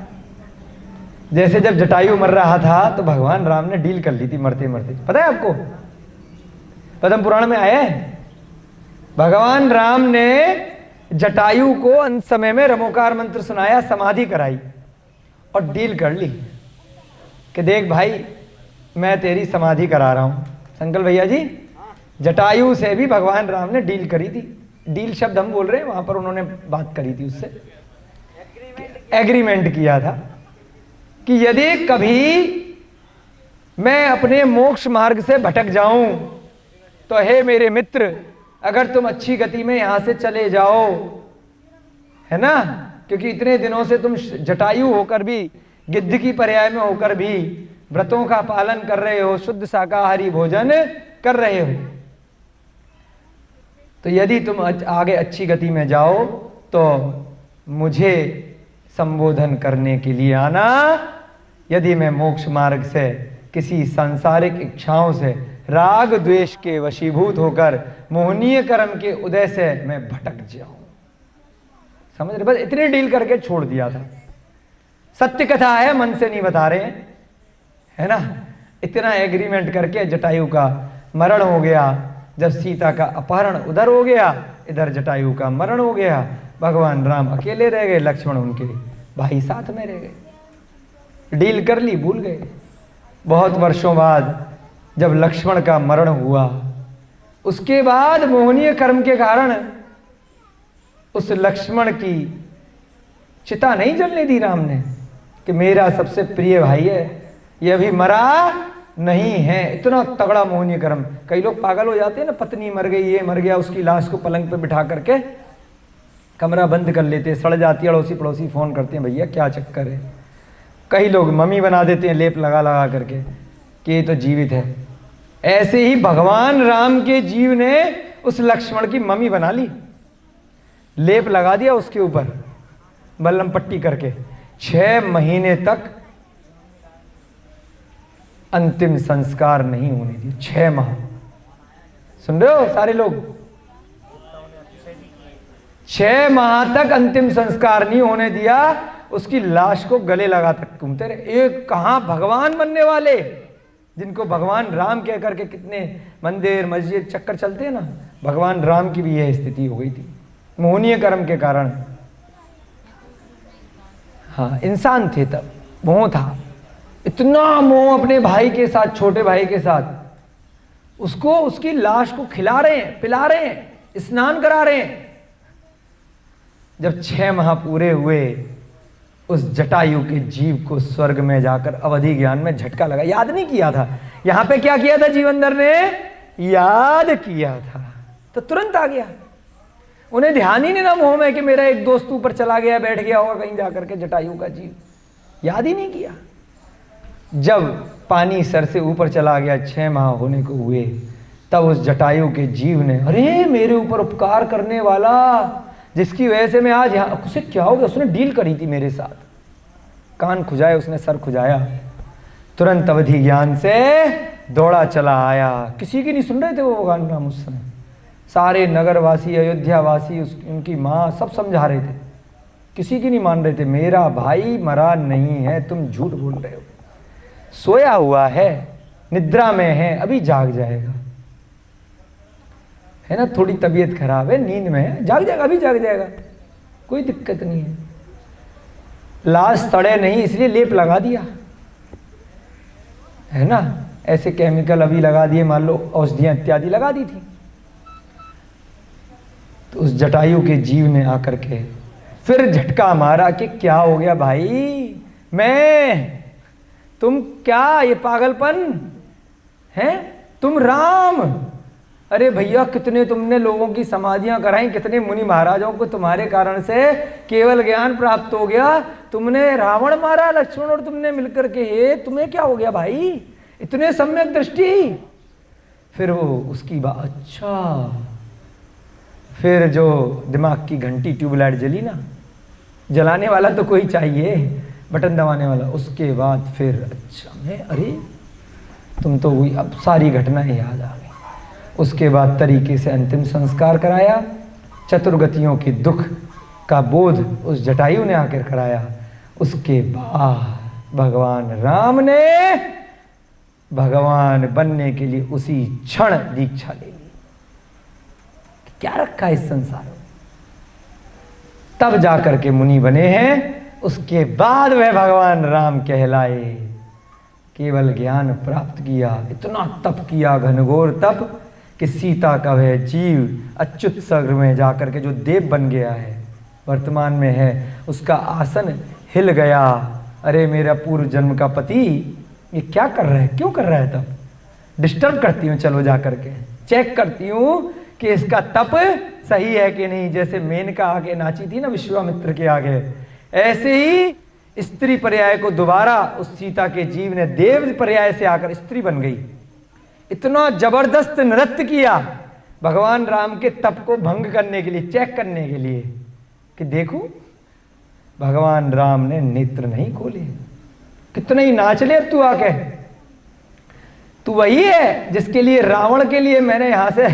जैसे जब जटायु मर रहा था तो भगवान राम ने डील कर ली थी मरते मरते। पता है आपको, पद्म पुराण में आया है, भगवान राम ने जटायु को अंत समय में रमोकार मंत्र सुनाया, समाधि कराई और डील कर ली कि देख भाई मैं तेरी समाधि करा रहा हूं। संकल्प भैया जी, जटायु से भी भगवान राम ने डील करी थी। डील शब्द हम बोल रहे हैं, वहां पर उन्होंने बात करी थी, उससे एग्रीमेंट किया था कि यदि कभी मैं अपने मोक्ष मार्ग से भटक जाऊं तो हे मेरे मित्र, अगर तुम अच्छी गति में यहां से चले जाओ, है ना, क्योंकि इतने दिनों से तुम जटायु होकर भी, गिद्ध की पर्याय में होकर भी व्रतों का पालन कर रहे हो, शुद्ध शाकाहारी भोजन कर रहे हो, तो यदि तुम आगे अच्छी गति में जाओ तो मुझे संबोधन करने के लिए आना। यदि मैं मोक्ष मार्ग से किसी सांसारिक इच्छाओं से, राग द्वेष के वशीभूत होकर, मोहनीय कर्म के उदय से मैं भटक जाऊं, समझ रहे, बस इतनी डील करके छोड़ दिया था। सत्य कथा है, मन से नहीं बता रहे हैं, है ना। इतना एग्रीमेंट करके जटायु का मरण हो गया। जब सीता का अपहरण उधर हो गया, इधर जटायु का मरण हो गया, भगवान राम अकेले रह गए, लक्ष्मण उनके भाई साथ में रह गए। डील कर ली, भूल गए। बहुत वर्षों बाद जब लक्ष्मण का मरण हुआ, उसके बाद मोहनीय कर्म के कारण उस लक्ष्मण की चिता नहीं जलने दी राम ने कि मेरा सबसे प्रिय भाई है, ये अभी मरा नहीं है। इतना तगड़ा मोहनीय कर्म। कई लोग पागल हो जाते हैं ना, पत्नी मर गई, ये मर गया, उसकी लाश को पलंग पे बिठा करके कमरा बंद कर लेते, सड़ जाती है, अड़ोसी पड़ोसी फोन करते हैं, भैया क्या चक्कर है। कई लोग मम्मी बना देते हैं लेप लगा लगा करके कि ये तो जीवित है। ऐसे ही भगवान राम के जीव ने उस लक्ष्मण की मम्मी बना ली, लेप लगा दिया उसके ऊपर बल्लम पट्टी करके। 6 महीने तक अंतिम संस्कार नहीं होने दिए, 6 माह। सुन रहे हो सारे लोग, 6 माह तक अंतिम संस्कार नहीं होने दिया, उसकी लाश को गले लगा तक घूमते रहे। एक कहां भगवान बनने वाले, जिनको भगवान राम कह करके कितने मंदिर मस्जिद चक्कर चलते हैं ना, भगवान राम की भी यह स्थिति हो गई थी मोहनीय कर्म के कारण। हाँ, इंसान थे तब, मोह था, इतना मोह अपने भाई के साथ, छोटे भाई के साथ। उसको, उसकी लाश को खिला रहे हैं, पिला रहे हैं, स्नान करा रहे हैं। जब 6 माह पूरे हुए, उस जटायु के जीव को स्वर्ग में जाकर अवधि ज्ञान में झटका लगा। याद नहीं किया था, यहां पे क्या किया था जीवनधर ने, याद किया था तो तुरंत आ गया। उन्हें ध्यान ही नहीं ना मोह में कि मेरा एक दोस्त ऊपर चला गया, बैठ गया होगा कहीं जाकर के, जटायु का जीव, याद ही नहीं किया। जब पानी सर से ऊपर चला गया, 6 माह होने को हुए, तब उस जटायु के जीव ने, अरे मेरे ऊपर उपकार करने वाला, जिसकी वजह से मैं आज यहाँ, उसे क्या हो गया, उसने डील करी थी मेरे साथ। कान खुजाए उसने, सर खुजाया, तुरंत अवधि ज्ञान से दौड़ा चला आया। किसी की नहीं सुन रहे थे वो भगवान राम उस समय, सारे नगरवासी, अयोध्यावासी, उनकी माँ सब समझा रहे थे, किसी की नहीं मान रहे थे। मेरा भाई मरा नहीं है, तुम झूठ बोल रहे हो, सोया हुआ है, निद्रा में है, अभी जाग जाएगा, है ना, थोड़ी तबीयत खराब है, नींद में है, जाग जाएगा, अभी जाग जाएगा, कोई दिक्कत नहीं है। लाश सड़े नहीं इसलिए लेप लगा दिया, है ना, ऐसे केमिकल अभी लगा दिए, मान लो औषधियां इत्यादि लगा दी थी। तो उस जटायु के जीव ने आकर के फिर झटका मारा कि क्या हो गया भाई, मैं, तुम क्या, ये पागलपन है, तुम राम, अरे भैया कितने तुमने लोगों की समाधियां कराई, कितने मुनि महाराजों को तुम्हारे कारण से केवल ज्ञान प्राप्त हो गया, तुमने रावण मारा लक्ष्मण और तुमने मिलकर के, ये तुम्हें क्या हो गया भाई, इतने सम्यक दृष्टि। फिर वो उसकी बात, अच्छा, फिर जो दिमाग की घंटी ट्यूबलाइट जली ना, जलाने वाला तो कोई चाहिए, बटन दबाने वाला, उसके बाद फिर अच्छा मैं, अरे तुम तो हुई, अब सारी घटनाएं याद आ गई। उसके बाद तरीके से अंतिम संस्कार कराया, चतुर्गतियों के दुख का बोध उस जटायु ने आकर कराया। उसके बाद भगवान राम ने भगवान बनने के लिए उसी क्षण दीक्षा ले ली। क्या रखा है इस संसार में, तब जाकर के मुनि बने हैं, उसके बाद वह भगवान राम कहलाए। केवल ज्ञान प्राप्त किया, इतना तप किया, घनघोर तप, कि सीता का वह जीव अच्युत सागर में जाकर के जो देव बन गया है, वर्तमान में है, उसका आसन हिल गया। अरे मेरा पूर्व जन्म का पति ये क्या कर रहा है, क्यों कर रहा है तप, डिस्टर्ब करती हूँ, चलो जा करके चेक करती हूँ कि इसका तप सही है कि नहीं। जैसे मेनका आके नाची थी ना विश्वामित्र के आगे, ऐसे ही स्त्री पर्याय को दोबारा उस सीता के जीव ने देव पर्याय से आकर स्त्री बन गई। इतना जबरदस्त नृत्य किया भगवान राम के तप को भंग करने के लिए, चेक करने के लिए कि देखो भगवान राम ने नेत्र नहीं खोले, कितने ही नाच ले। अब तू आके, तू वही है जिसके लिए, रावण के लिए मैंने यहां से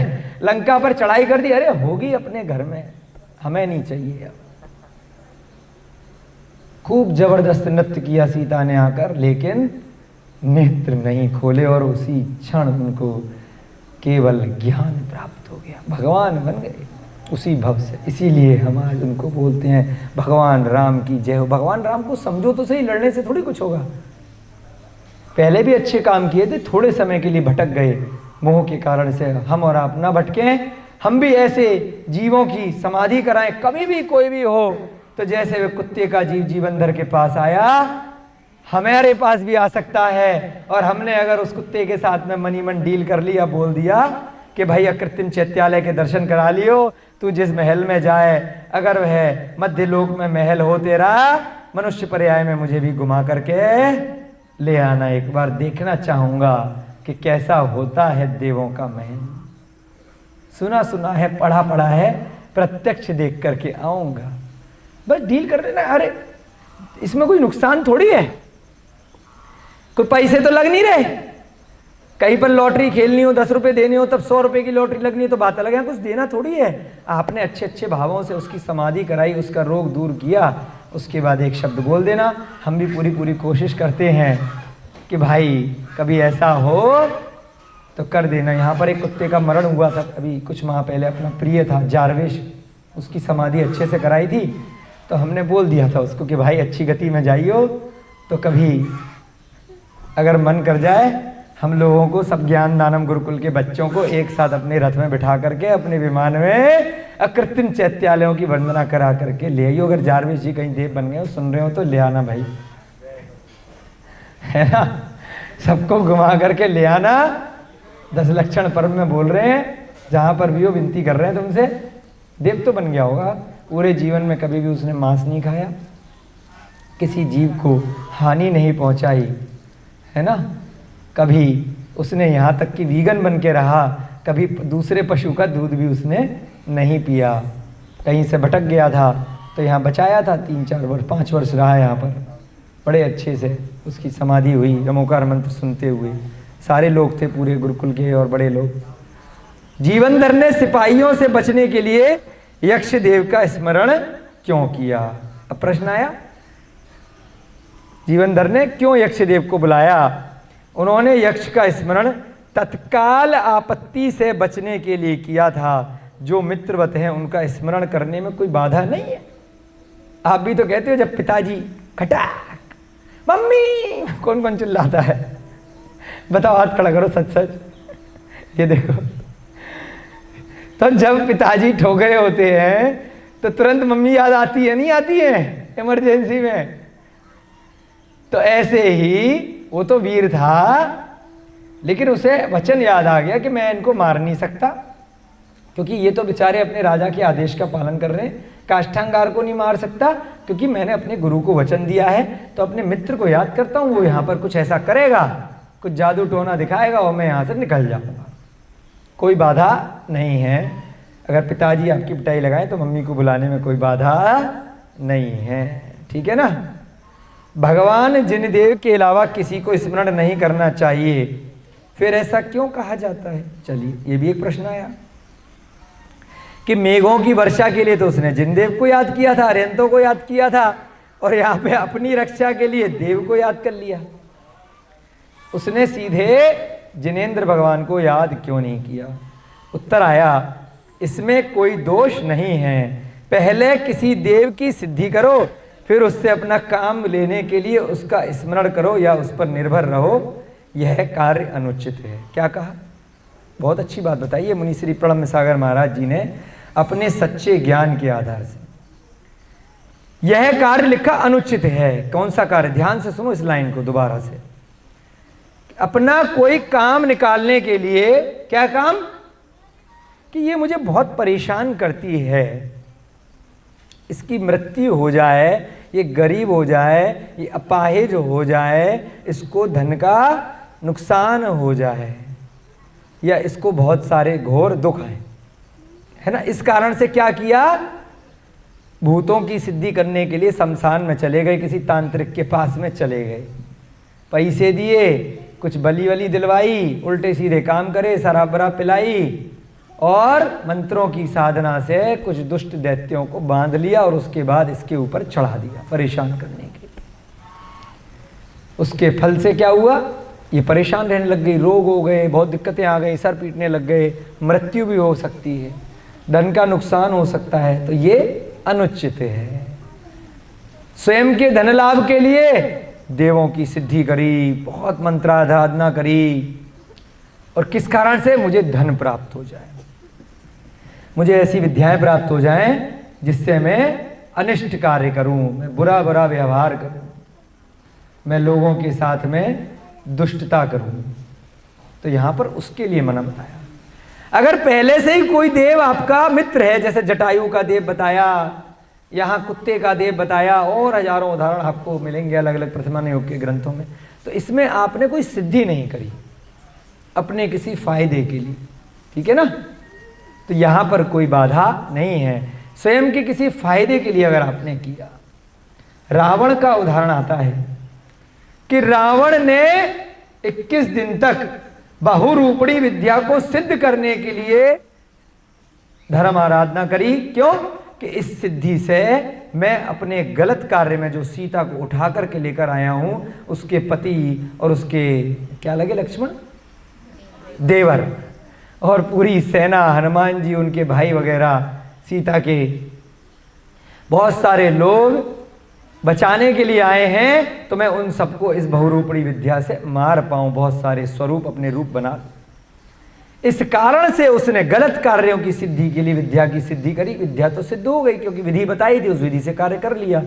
लंका पर चढ़ाई कर दी। अरे होगी अपने घर में, हमें नहीं चाहिए। अब खूब जबरदस्त नृत्य किया सीता ने आकर, लेकिन नेत्र नहीं खोले और उसी क्षण उनको केवल ज्ञान प्राप्त हो गया, भगवान बन गए उसी भव से। इसीलिए हम आज उनको बोलते हैं भगवान राम की जय हो। भगवान राम को समझो तो सही, लड़ने से थोड़ी कुछ होगा। पहले भी अच्छे काम किए थे, थोड़े समय के लिए भटक गए मोह के कारण से। हम और आप ना भटकें, हम भी ऐसे जीवों की समाधि कराएं। कभी भी कोई भी हो तो जैसे वे कुत्ते का जीव जीवनधर के पास आया, हमारे पास भी आ सकता है। और हमने अगर उस कुत्ते के साथ में मनी मन डील कर लिया, बोल दिया कि भाई कृत्रिम चैत्यालय के दर्शन करा लियो, तू जिस महल में जाए, अगर वह मध्य लोक में महल हो तेरा, मनुष्य पर्याय में मुझे भी घुमा करके ले आना, एक बार देखना चाहूंगा कि कैसा होता है देवों का महल। सुना सुना है, पढ़ा पढ़ा है, प्रत्यक्ष देख करके आऊंगा। बस डील कर लेना। अरे इसमें कोई नुकसान थोड़ी है, कोई पैसे तो लग नहीं रहे। कहीं पर लॉटरी खेलनी हो, 10 रुपए देने हो, तब 100 रुपए की लॉटरी लगनी है तो बात अलग है, कुछ देना थोड़ी है। आपने अच्छे अच्छे भावों से उसकी समाधि कराई, उसका रोग दूर किया, उसके बाद एक शब्द बोल देना। हम भी पूरी पूरी कोशिश करते हैं कि भाई कभी ऐसा हो तो कर देना। यहाँ पर एक कुत्ते का मरण हुआ था अभी कुछ माह पहले, अपना प्रिय था जारवेश, उसकी समाधि अच्छे से कराई थी। तो हमने बोल दिया था उसको कि भाई अच्छी गति में जाइयो, तो कभी अगर मन कर जाए हम लोगों को, सब ज्ञान दानम गुरुकुल के बच्चों को एक साथ अपने रथ में बिठा करके अपने विमान में अकृत्रिम चैत्यालयों की वंदना करा करके ले आइयो। अगर जारवेश जी कहीं देव बन गए हो, सुन रहे हो तो ले आना भाई, है ना, सबको घुमा करके ले आना। 10 लक्षण पर्व में बोल रहे हैं, जहां पर भी हो विनती कर रहे हैं तुमसे। देव तो बन गया होगा, पूरे जीवन में कभी भी उसने मांस नहीं खाया, किसी जीव को हानि नहीं पहुंचाई, है ना, कभी उसने यहाँ तक कि वीगन बन के रहा, कभी दूसरे पशु का दूध भी उसने नहीं पिया। कहीं से भटक गया था तो यहाँ बचाया था, 3-4 वर्ष 5 वर्ष रहा यहाँ पर, बड़े अच्छे से उसकी समाधि हुई, नमोकार मंत्र सुनते हुए। सारे लोग थे पूरे गुरुकुल के और बड़े लोग। जीवनधर ने सिपाहियों से बचने के लिए यक्ष देव का स्मरण क्यों किया? अब प्रश्न आया, जीवनधर ने क्यों यक्ष देव को बुलाया? उन्होंने यक्ष का स्मरण तत्काल आपत्ति से बचने के लिए किया था। जो मित्रवत हैं उनका स्मरण करने में कोई बाधा नहीं है। आप भी तो कहते हो जब पिताजी खटाक, मम्मी, कौन कौन चिल्लाता है? बताओ, हाथ खड़ा करो, सच सच, ये देखो। तो जब पिताजी ठोके होते हैं तो तुरंत मम्मी याद आती है, नहीं आती है इमरजेंसी में? तो ऐसे ही वो तो वीर था, लेकिन उसे वचन याद आ गया कि मैं इनको मार नहीं सकता, क्योंकि ये तो बेचारे अपने राजा के आदेश का पालन कर रहे हैं। काष्ठांगार को नहीं मार सकता क्योंकि मैंने अपने गुरु को वचन दिया है। तो अपने मित्र को याद करता हूँ, वो यहाँ पर कुछ ऐसा करेगा, कुछ जादू टोना दिखाएगा और मैं यहाँ से निकल जाऊँगा। कोई बाधा नहीं है। अगर पिताजी आपकी पिटाई लगाएं तो मम्मी को बुलाने में कोई बाधा नहीं है, ठीक है ना? भगवान जिनदेव के अलावा किसी को स्मरण नहीं करना चाहिए, फिर ऐसा क्यों कहा जाता है? चलिए, ये भी एक प्रश्न आया कि मेघों की वर्षा के लिए तो उसने जिनदेव को याद किया था, अरिहंतों को याद किया था, और यहाँ पे अपनी रक्षा के लिए देव को याद कर लिया। उसने सीधे जिनेंद्र भगवान को याद क्यों नहीं किया? उत्तर आया, इसमें कोई दोष नहीं है। पहले किसी देव की सिद्धि करो, फिर उससे अपना काम लेने के लिए उसका स्मरण करो या उस पर निर्भर रहो, यह कार्य अनुचित है। क्या कहा? बहुत अच्छी बात बताई है मुनि श्री प्रणब सागर महाराज जी ने अपने सच्चे ज्ञान के आधार से। यह कार्य लिखा अनुचित है। कौन सा कार्य? ध्यान से सुनो इस लाइन को दोबारा से। अपना कोई काम निकालने के लिए, क्या काम? कि ये मुझे बहुत परेशान करती है, इसकी मृत्यु हो जाए, ये गरीब हो जाए, ये अपाहिज हो जाए, इसको धन का नुकसान हो जाए, या इसको बहुत सारे घोर दुख हैं, है ना? इस कारण से क्या किया? भूतों की सिद्धि करने के लिए शमशान में चले गए, किसी तांत्रिक के पास में चले गए, पैसे दिए, कुछ बली वली दिलवाई, उल्टे सीधे काम करे, शराब वराब पिलाई, और मंत्रों की साधना से कुछ दुष्ट दैत्यों को बांध लिया और उसके बाद इसके ऊपर चढ़ा दिया परेशान करने के लिए। उसके फल से क्या हुआ? ये परेशान रहने लग गई, रोग हो गए, बहुत दिक्कतें आ गई, सर पीटने लग गए, मृत्यु भी हो सकती है, धन का नुकसान हो सकता है। तो ये अनुचित है। स्वयं के धन लाभ के लिए देवों की सिद्धि करी, बहुत मंत्राराधना करी, और किस कारण से? मुझे धन प्राप्त हो जाए, मुझे ऐसी विद्याएं प्राप्त हो जाएं जिससे मैं अनिष्ट कार्य करूं, मैं बुरा बुरा व्यवहार करूं, मैं लोगों के साथ में दुष्टता करूं। तो यहां पर उसके लिए मना बताया। अगर पहले से ही कोई देव आपका मित्र है, जैसे जटायु का देव बताया, यहाँ कुत्ते का देव बताया, और हजारों उदाहरण आपको मिलेंगे अलग अलग प्रतिमान योग के ग्रंथों में, तो इसमें आपने कोई सिद्धि नहीं करी अपने किसी फायदे के लिए, ठीक है ना? तो यहाँ पर कोई बाधा नहीं है। स्वयं के किसी फायदे के लिए अगर आपने किया। रावण का उदाहरण आता है कि रावण ने 21 दिन तक बहुरूपणी विद्या को सिद्ध करने के लिए धर्म आराधना करी। क्यों? कि इस सिद्धि से मैं अपने गलत कार्य में जो सीता को उठा करके लेकर आया हूं, उसके पति और उसके क्या लगे लक्ष्मण, देवर, और पूरी सेना, हनुमान जी, उनके भाई वगैरह, सीता के बहुत सारे लोग बचाने के लिए आए हैं, तो मैं उन सबको इस बहुरूपणी विद्या से मार पाऊं, बहुत सारे स्वरूप अपने रूप बना। इस कारण से उसने गलत कार्यों की सिद्धि के लिए विद्या की सिद्धि करी। विद्या तो सिद्ध हो गई क्योंकि विधि बताई थी, उस विधि से कार्य कर लिया,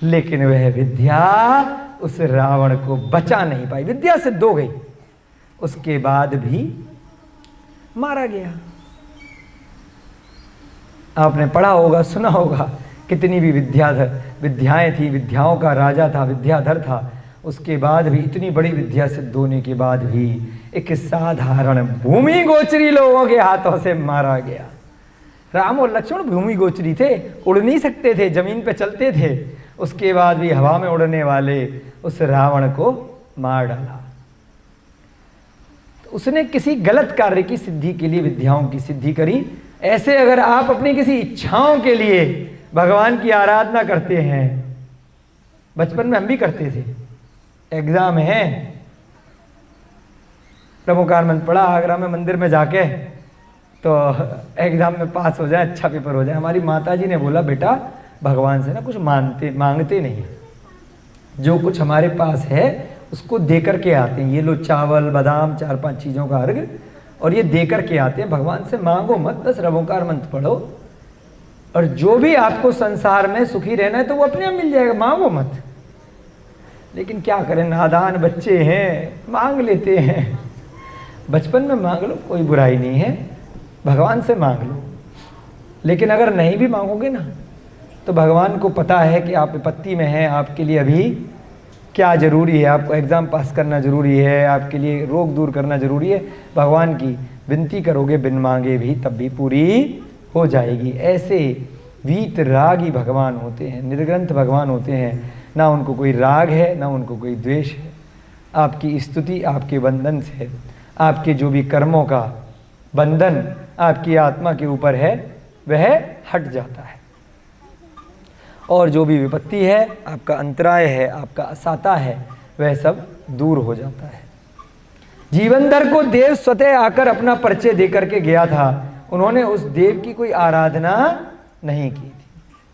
लेकिन वह विद्या उस रावण को बचा नहीं पाई। विद्या सिद्ध हो गई, उसके बाद भी मारा गया। आपने पढ़ा होगा, सुना होगा, कितनी भी विद्याएं थी, विद्याओं का राजा था, विद्याधर था, उसके बाद भी, इतनी बड़ी विद्या सिद्ध होने के बाद भी एक साधारण भूमि गोचरी लोगों के हाथों से मारा गया। राम और लक्ष्मण भूमि गोचरी थे, उड़ नहीं सकते थे, जमीन पे चलते थे, उसके बाद भी हवा में उड़ने वाले उस रावण को मार डाला। उसने किसी गलत कार्य की सिद्धि के लिए विद्याओं की सिद्धि करी। ऐसे अगर आप अपनी किसी इच्छाओं के लिए भगवान की आराधना करते हैं, बचपन में हम भी करते थे, एग्जाम है, प्रमुखार मंत्र पढ़ा आगरा में मंदिर में जाके तो एग्जाम में पास हो जाए, अच्छा पेपर हो जाए। हमारी माता जी ने बोला बेटा भगवान से ना कुछ मांगते नहीं, जो कुछ हमारे पास है उसको दे करके आते हैं। ये लो चावल बादाम 4-5 चीज़ों का अर्घ, और ये दे करके आते हैं, भगवान से मांगो मत, बस रवोकार मंत्र पढ़ो, और जो भी आपको संसार में सुखी रहना है तो वो अपने आप मिल जाएगा, मांगो मत। लेकिन क्या करें, नादान बच्चे हैं, मांग लेते हैं। बचपन में मांग लो, कोई बुराई नहीं है, भगवान से मांग लो। लेकिन अगर नहीं भी मांगोगे ना तो भगवान को पता है कि आप विपत्ति में हैं, आपके लिए अभी क्या ज़रूरी है, आपको एग्ज़ाम पास करना ज़रूरी है, आपके लिए रोग दूर करना ज़रूरी है। भगवान की विनती करोगे बिन मांगे भी तब भी पूरी हो जाएगी। ऐसे वीत रागी भगवान होते हैं, निर्ग्रंथ भगवान होते हैं, ना उनको कोई राग है ना उनको कोई द्वेष है। आपकी स्तुति आपके बंधन से, आपके जो भी कर्मों का बंधन आपकी आत्मा के ऊपर है वह हट जाता है, और जो भी विपत्ति है, आपका अंतराय है, आपका असाता है, वह सब दूर हो जाता है। जीवनधर को देव स्वतः आकर अपना परिचय दे करके गया था। उन्होंने उस देव की कोई आराधना नहीं की थी,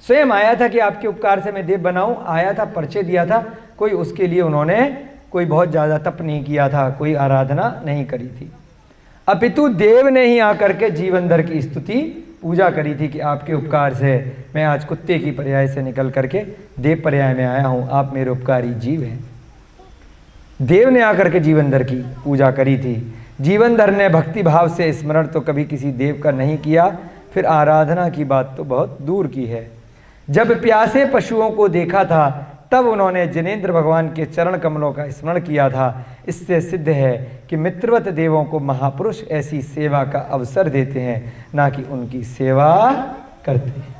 स्वयं आया था कि आपके उपकार से मैं देव बनाऊं, आया था, परिचय दिया था, कोई उसके लिए उन्होंने कोई बहुत ज़्यादा तप नहीं किया था, कोई आराधना नहीं करी थी। अपितु देव ने ही आकर के जीवनधर की स्तुति पूजा करी थी कि आपके उपकार से मैं आज कुत्ते की पर्याय से निकल करके देव पर्याय में आया हूँ, आप मेरे उपकारी जीव हैं। देव ने आकर के जीवनधर की पूजा करी थी। जीवनधर ने भक्ति भाव से स्मरण तो कभी किसी देव का नहीं किया, फिर आराधना की बात तो बहुत दूर की है। जब प्यासे पशुओं को देखा था तब उन्होंने जिनेंद्र भगवान के चरण कमलों का स्मरण किया था। इससे सिद्ध है कि मित्रवत देवों को महापुरुष ऐसी सेवा का अवसर देते हैं, ना कि उनकी सेवा करते हैं।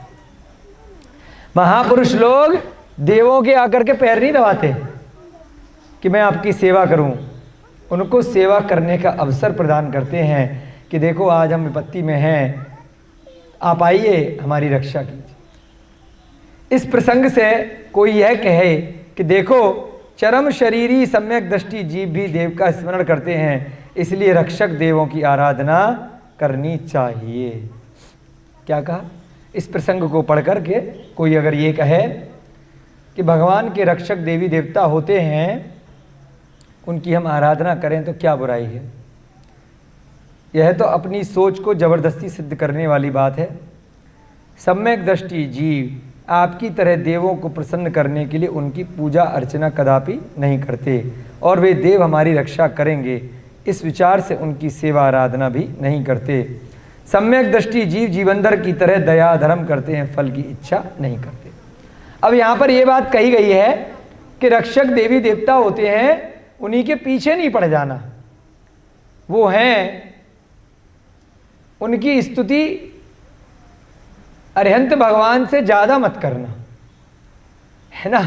महापुरुष लोग देवों के आकर के पैर नहीं दबाते कि मैं आपकी सेवा करूं, उनको सेवा करने का अवसर प्रदान करते हैं कि देखो आज हम विपत्ति में हैं, आप आइए हमारी रक्षा कीजिए। इस प्रसंग से कोई यह कहे कि देखो चरम शरीरी सम्यक दृष्टि जीव भी देव का स्मरण करते हैं, इसलिए रक्षक देवों की आराधना करनी चाहिए। क्या कहा? इस प्रसंग को पढ़ करके कोई अगर ये कहे कि भगवान के रक्षक देवी देवता होते हैं, उनकी हम आराधना करें तो क्या बुराई है? यह तो अपनी सोच को जबरदस्ती सिद्ध करने वाली बात है। सम्यक दृष्टि जीव आपकी तरह देवों को प्रसन्न करने के लिए उनकी पूजा अर्चना कदापि नहीं करते, और वे देव हमारी रक्षा करेंगे इस विचार से उनकी सेवा आराधना भी नहीं करते। सम्यक दृष्टि जीव जीवनधर की तरह दया धर्म करते हैं, फल की इच्छा नहीं करते। अब यहाँ पर यह बात कही गई है कि रक्षक देवी देवता होते हैं, उन्हीं के पीछे नहीं पड़ जाना, वो हैं, उनकी स्तुति अरिहंत भगवान से ज़्यादा मत करना, है ना।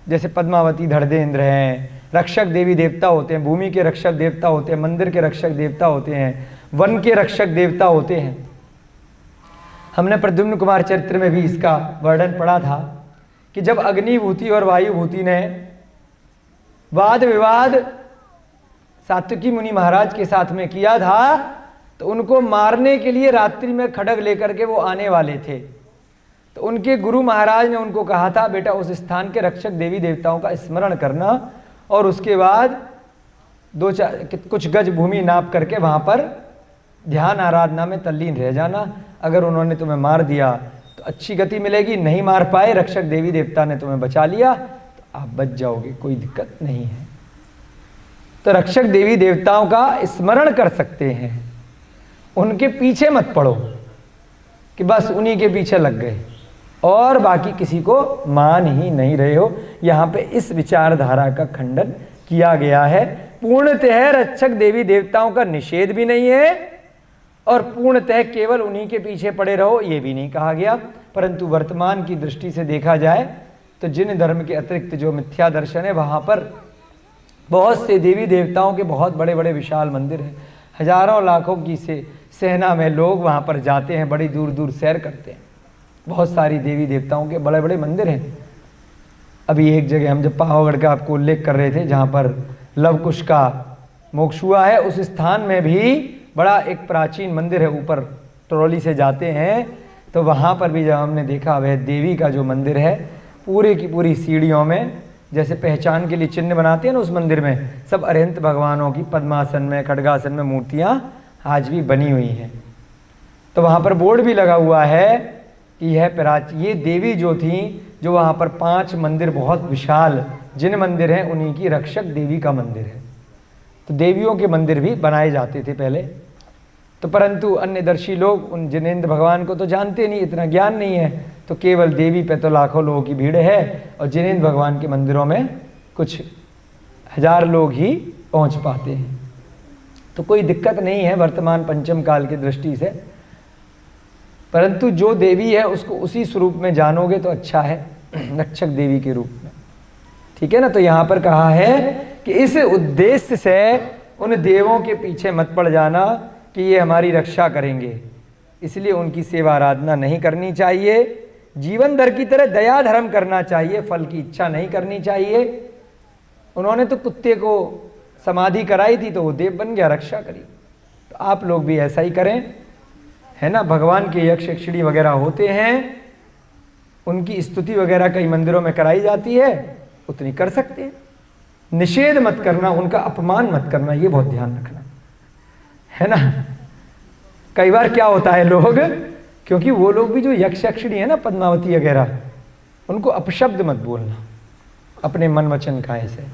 जैसे पद्मावती धड़देंद्र हैं, रक्षक देवी देवता होते हैं, भूमि के रक्षक देवता होते हैं, मंदिर के रक्षक देवता होते हैं, वन के रक्षक देवता होते हैं। हमने प्रद्युम्न कुमार चरित्र में भी इसका वर्णन पढ़ा था कि जब अग्निभूति और वायुभूति ने वाद विवाद सात्विकी मुनि महाराज के साथ में किया था, तो उनको मारने के लिए रात्रि में खड्ग लेकर के वो आने वाले थे। तो उनके गुरु महाराज ने उनको कहा था, बेटा उस स्थान के रक्षक देवी देवताओं का स्मरण करना, और उसके बाद कुछ गज भूमि नाप करके वहाँ पर ध्यान आराधना में तल्लीन रह जाना। अगर उन्होंने तुम्हें मार दिया तो अच्छी गति मिलेगी, नहीं मार पाए, रक्षक देवी देवता ने तुम्हें बचा लिया, तो आप बच जाओगे, कोई दिक्कत नहीं है। तो रक्षक देवी देवताओं का स्मरण कर सकते हैं, उनके पीछे मत पड़ो कि बस उन्हीं के पीछे लग गए और बाकी किसी को मान ही नहीं रहे हो। यहाँ पे इस विचारधारा का खंडन किया गया है। पूर्णतः रक्षक देवी देवताओं का निषेध भी नहीं है और पूर्णतः केवल उन्हीं के पीछे पड़े रहो ये भी नहीं कहा गया। परंतु वर्तमान की दृष्टि से देखा जाए तो जिन धर्म के अतिरिक्त जो मिथ्या दर्शन है वहाँ पर बहुत से देवी देवताओं के बहुत बड़े बड़े विशाल मंदिर हैं, हजारों लाखों की सेना में लोग वहाँ पर जाते हैं, बड़ी दूर दूर सैर करते हैं। बहुत सारी देवी देवताओं के बड़े बड़े मंदिर हैं। अभी एक जगह हम जब पावागढ़ का आपको उल्लेख कर रहे थे, जहाँ पर लव कुश का मोक्ष हुआ है, उस स्थान में भी बड़ा एक प्राचीन मंदिर है। ऊपर ट्रॉली से जाते हैं तो वहाँ पर भी जब हमने देखा, वह देवी का जो मंदिर है, पूरे की पूरी सीढ़ियों में जैसे पहचान के लिए चिन्ह बनाते हैं ना, उस मंदिर में सब अरिहंत भगवानों की पद्मासन में, खड्गासन में मूर्तियाँ आज भी बनी हुई हैं। तो वहाँ पर बोर्ड भी लगा हुआ है कि ये देवी जो थी, जो वहाँ पर 5 मंदिर बहुत विशाल जिन मंदिर हैं, उन्हीं की रक्षक देवी का मंदिर है। तो देवियों के मंदिर भी बनाए जाते थे पहले। तो परंतु अन्यदर्शी लोग उन जिनेंद्र भगवान को तो जानते नहीं, इतना ज्ञान नहीं है, तो केवल देवी पे तो लाखों लोगों की भीड़ है, और जिनेंद्र भगवान के मंदिरों में कुछ हजार लोग ही पहुंच पाते हैं। तो कोई दिक्कत नहीं है वर्तमान पंचम काल की दृष्टि से, परंतु जो देवी है उसको उसी स्वरूप में जानोगे तो अच्छा है, रक्षक देवी के रूप में। ठीक है ना। तो यहाँ पर कहा है कि इस उद्देश्य से उन देवों के पीछे मत पड़ जाना कि ये हमारी रक्षा करेंगे, इसलिए उनकी सेवा आराधना नहीं करनी चाहिए। जीवन भर की तरह दया धर्म करना चाहिए, फल की इच्छा नहीं करनी चाहिए। उन्होंने तो कुत्ते को समाधि कराई थी तो वो देव बन गया, रक्षा करी। तो आप लोग भी ऐसा ही करें, है ना। भगवान के यक्ष यक्षिणी वगैरह होते हैं, उनकी स्तुति वगैरह कई मंदिरों में कराई जाती है, उतनी कर सकते हैं। निषेध मत करना, उनका अपमान मत करना, ये बहुत ध्यान रखना, है ना। कई बार क्या होता है, लोग, क्योंकि वो लोग भी जो यक्ष यक्षिणी है ना, पद्मावती वगैरह, उनको अपशब्द मत बोलना अपने मन वचन काया से।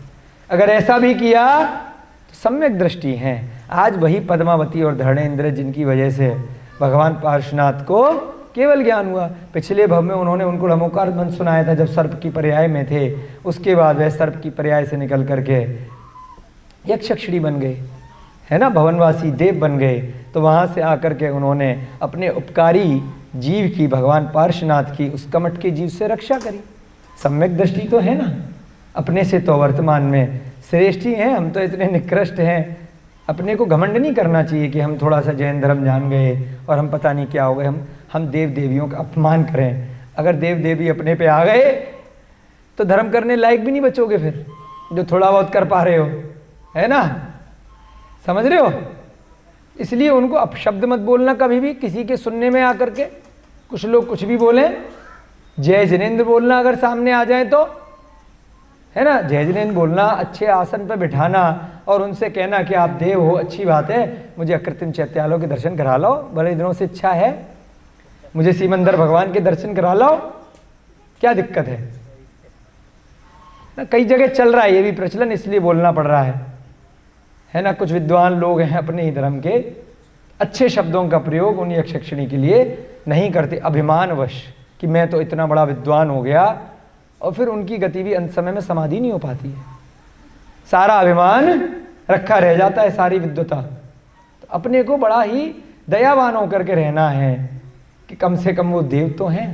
अगर ऐसा भी किया तो सम्यक दृष्टि है। आज वही पद्मावती और धर्णेंद्र जिनकी वजह से भगवान पार्श्वनाथ को केवल ज्ञान हुआ। पिछले भव में उन्होंने उनको ढमोकार मंत्र सुनाया था जब सर्प की पर्याय में थे, उसके बाद वह सर्प की पर्याय से निकल करके यक्षक्षिणी बन गए, है ना, भवनवासी देव बन गए। तो वहाँ से आकर के उन्होंने अपने उपकारी जीव की, भगवान पार्श्वनाथ की, उस कमट के जीव से रक्षा करी। सम्यक दृष्टि तो है ना। अपने से तो वर्तमान में श्रेष्ठ ही हैं, हम तो इतने निकृष्ट हैं। अपने को घमंड नहीं करना चाहिए कि हम थोड़ा सा जैन धर्म जान गए और हम पता नहीं क्या हो गए, हम देव देवियों का अपमान करें। अगर देव देवी अपने पे आ गए तो धर्म करने लायक भी नहीं बचोगे फिर, जो थोड़ा बहुत कर पा रहे हो, है ना, समझ रहे हो। इसलिए उनको अपशब्द मत बोलना कभी भी किसी के सुनने में आकर के। कुछ लोग कुछ भी बोलें, जय जिनेंद्र बोलना अगर सामने आ जाए तो, है ना, जय जिनेंद्र बोलना, अच्छे आसन पर बिठाना और उनसे कहना कि आप देव हो, अच्छी बात है, मुझे अकृत्रिम चैत्यालयों के दर्शन करा लो, बड़े दिनों से इच्छा है, मुझे सीमंदर भगवान के दर्शन करा लो, क्या दिक्कत है ना। कई जगह चल रहा है ये भी प्रचलन, इसलिए बोलना पड़ रहा है ना। कुछ विद्वान लोग हैं अपने ही धर्म के, अच्छे शब्दों का प्रयोग उन यक्षक्षिणी के लिए नहीं करते, अभिमानवश कि मैं तो इतना बड़ा विद्वान हो गया, और फिर उनकी गति भी अंत समय में समाधि नहीं हो पाती है, सारा अभिमान रखा रह जाता है, सारी विद्वता। तो अपने को बड़ा ही दयावान होकर के रहना है कि कम से कम वो देव तो हैं।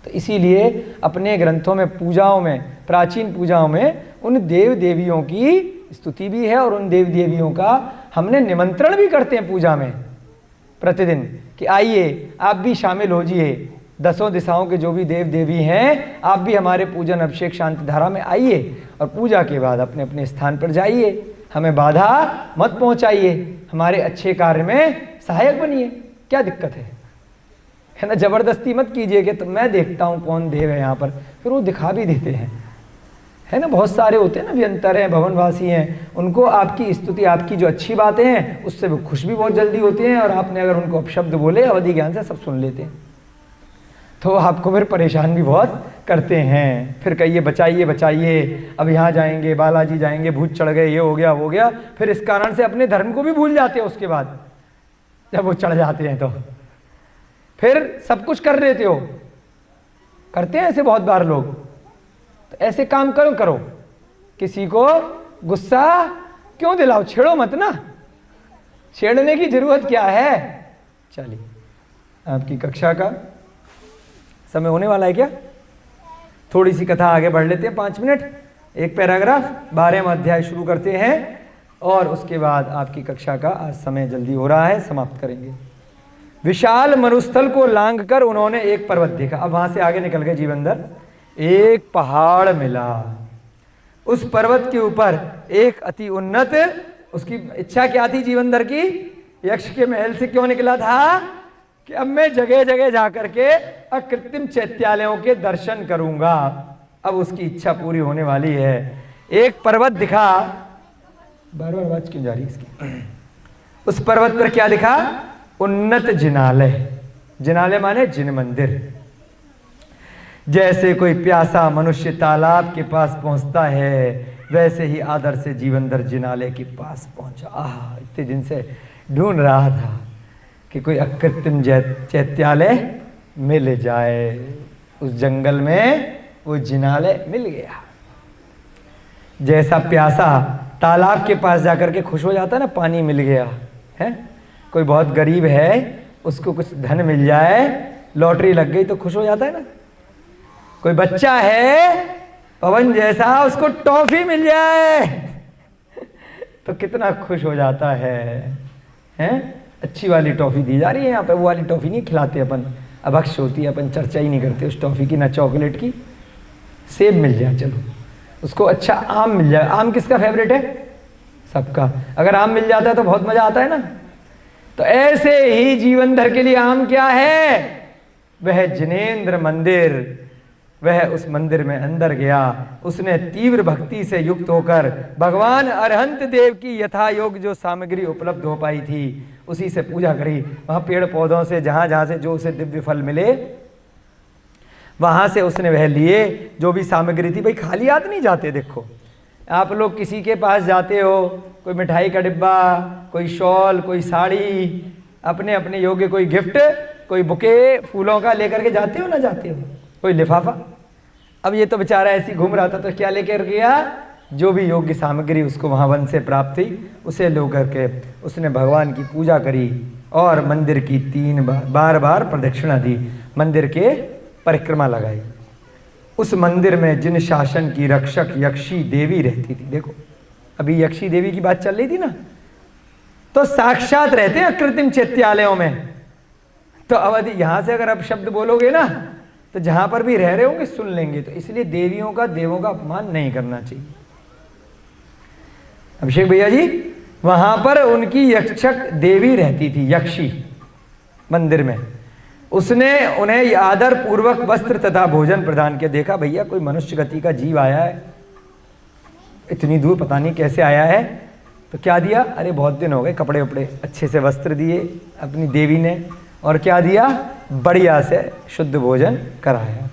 तो इसीलिए अपने ग्रंथों में, पूजाओं में, प्राचीन पूजाओं में उन देव देवियों की स्तुति भी है, और उन देव देवियों का हमने निमंत्रण भी करते हैं पूजा में प्रतिदिन कि आइए आप भी शामिल हो जाइए, 10 दिशाओं के जो भी देव देवी हैं आप भी हमारे पूजन अभिषेक शांति धारा में आइए, और पूजा के बाद अपने अपने स्थान पर जाइए, हमें बाधा मत पहुंचाइए, हमारे अच्छे कार्य में सहायक बनिए, क्या दिक्कत है ना। जबरदस्ती मत कीजिए कि तो मैं देखता हूँ कौन देव है यहाँ पर, फिर वो दिखा भी देते हैं, है ना। बहुत सारे होते हैं ना, अभियंतर हैं, भवनवासी हैं, उनको आपकी स्तुति, आपकी जो अच्छी बातें हैं उससे वो खुश भी बहुत जल्दी होते हैं, और आपने अगर उनको अपशब्द बोले अवधि ज्ञान से सब सुन लेते हैं, तो आपको फिर परेशान भी बहुत करते हैं। फिर कहिए बचाइए बचाइए, अब यहाँ जाएंगे, बालाजी जाएंगे, भूत चढ़ गए, ये हो गया वो गया, फिर इस कारण से अपने धर्म को भी भूल जाते हैं। उसके बाद जब वो चढ़ जाते हैं तो फिर सब कुछ कर लेते हो, करते हैं ऐसे बहुत बार लोग। तो ऐसे काम करो, किसी को गुस्सा क्यों दिलाओ, छेड़ो मत ना, छेड़ने की जरूरत क्या है। चलिए, आपकी कक्षा का समय होने वाला है क्या, थोड़ी सी कथा आगे बढ़ लेते हैं 5 मिनट, एक पैराग्राफ 12वां अध्याय शुरू करते हैं और उसके बाद आपकी कक्षा का आज समय जल्दी हो रहा है, समाप्त करेंगे। विशाल मरुस्थल को लांघकर उन्होंने एक पर्वत देखा। अब वहां से आगे निकल गए जीवंदर। एक पहाड़ मिला, उस पर्वत के ऊपर एक अति उन्नत, उसकी इच्छा क्या थी जीवंदर की? यक्ष के महल से क्यों निकला था कि अब मैं जगह जगह जाकर के अकृत्रिम चैत्यालयों के दर्शन करूंगा। अब उसकी इच्छा पूरी होने वाली है। एक पर्वत दिखा, बार बार आवाज क्यों जा रही इसकी? उस पर्वत पर क्या दिखा? उन्नत जिनालय। जिनालय माने जिन मंदिर। जैसे कोई प्यासा मनुष्य तालाब के पास पहुंचता है, वैसे ही आदर से जीवंदर जिनालय के पास पहुंचा। आह, इतने दिन से ढूंढ रहा था कि कोई अकृत्रिम चैत्यालय मिल जाए। उस जंगल में वो जिनालय मिल गया। जैसा प्यासा तालाब के पास जाकर के खुश हो जाता है ना, पानी मिल गया है। कोई बहुत गरीब है, उसको कुछ धन मिल जाए, लॉटरी लग गई तो खुश हो जाता है ना। कोई बच्चा है पवन जैसा, उसको टॉफी मिल जाए तो कितना खुश हो जाता है, हैं? अच्छी वाली टॉफी दी जा रही है यहाँ पे, वो वाली टॉफी नहीं खिलाते अपन, अभक्ष होती है, अपन चर्चा ही नहीं करते उस टॉफी की, ना चॉकलेट की। सेब मिल जाए, चलो उसको अच्छा आम मिल जाए। आम किसका फेवरेट है? सबका। अगर आम मिल जाता है तो बहुत मजा आता है ना। तो ऐसे ही जीवनधर के लिए आम क्या है? वह जिनेंद्र मंदिर। वह उस मंदिर में अंदर गया। उसने तीव्र भक्ति से युक्त होकर भगवान अरहंत देव की यथा योग जो सामग्री उपलब्ध हो पाई थी उसी से पूजा करी। वहां पेड़ पौधों से जहां जहां से जो उसे दिव्य फल मिले वहां से उसने वह लिए जो भी सामग्री थी। भाई खाली हाथ नहीं जाते। देखो आप लोग किसी के पास जाते हो, कोई मिठाई का डिब्बा, कोई शॉल, कोई साड़ी, अपने अपने योग्य कोई गिफ्ट, कोई बुके फूलों का लेकर के जाते हो ना जाते हो, कोई लिफाफा। अब ये तो बेचारा ऐसी घूम रहा था तो क्या लेकर गया? जो भी योग्य सामग्री उसको वहाँ वन से प्राप्त थी उसे लो करके उसने भगवान की पूजा करी और मंदिर की 3 बार प्रदक्षिणा दी, मंदिर के परिक्रमा लगाई। उस मंदिर में जिन शासन की रक्षक यक्षी देवी रहती थी, देखो अभी यक्षी देवी की बात चल रही थी ना, तो साक्षात रहते हैं अकृत्रिम चैत्यालयों में। तो अवधि यहां से अगर आप शब्द बोलोगे ना तो जहां पर भी रह रहे होंगे सुन लेंगे। तो इसलिए देवियों का देवों का अपमान नहीं करना चाहिए। अभिषेक भैया जी, वहां पर उनकी यक्षक देवी रहती थी, यक्षी मंदिर में। उसने उन्हें आदर पूर्वक वस्त्र तथा भोजन प्रदान किया। देखा भैया कोई मनुष्य गति का जीव आया है, इतनी दूर पता नहीं कैसे आया है, तो क्या दिया? अरे बहुत दिन हो गए, कपड़े वपड़े अच्छे से वस्त्र दिए अपनी देवी ने, और क्या दिया? बढ़िया से शुद्ध भोजन कराया।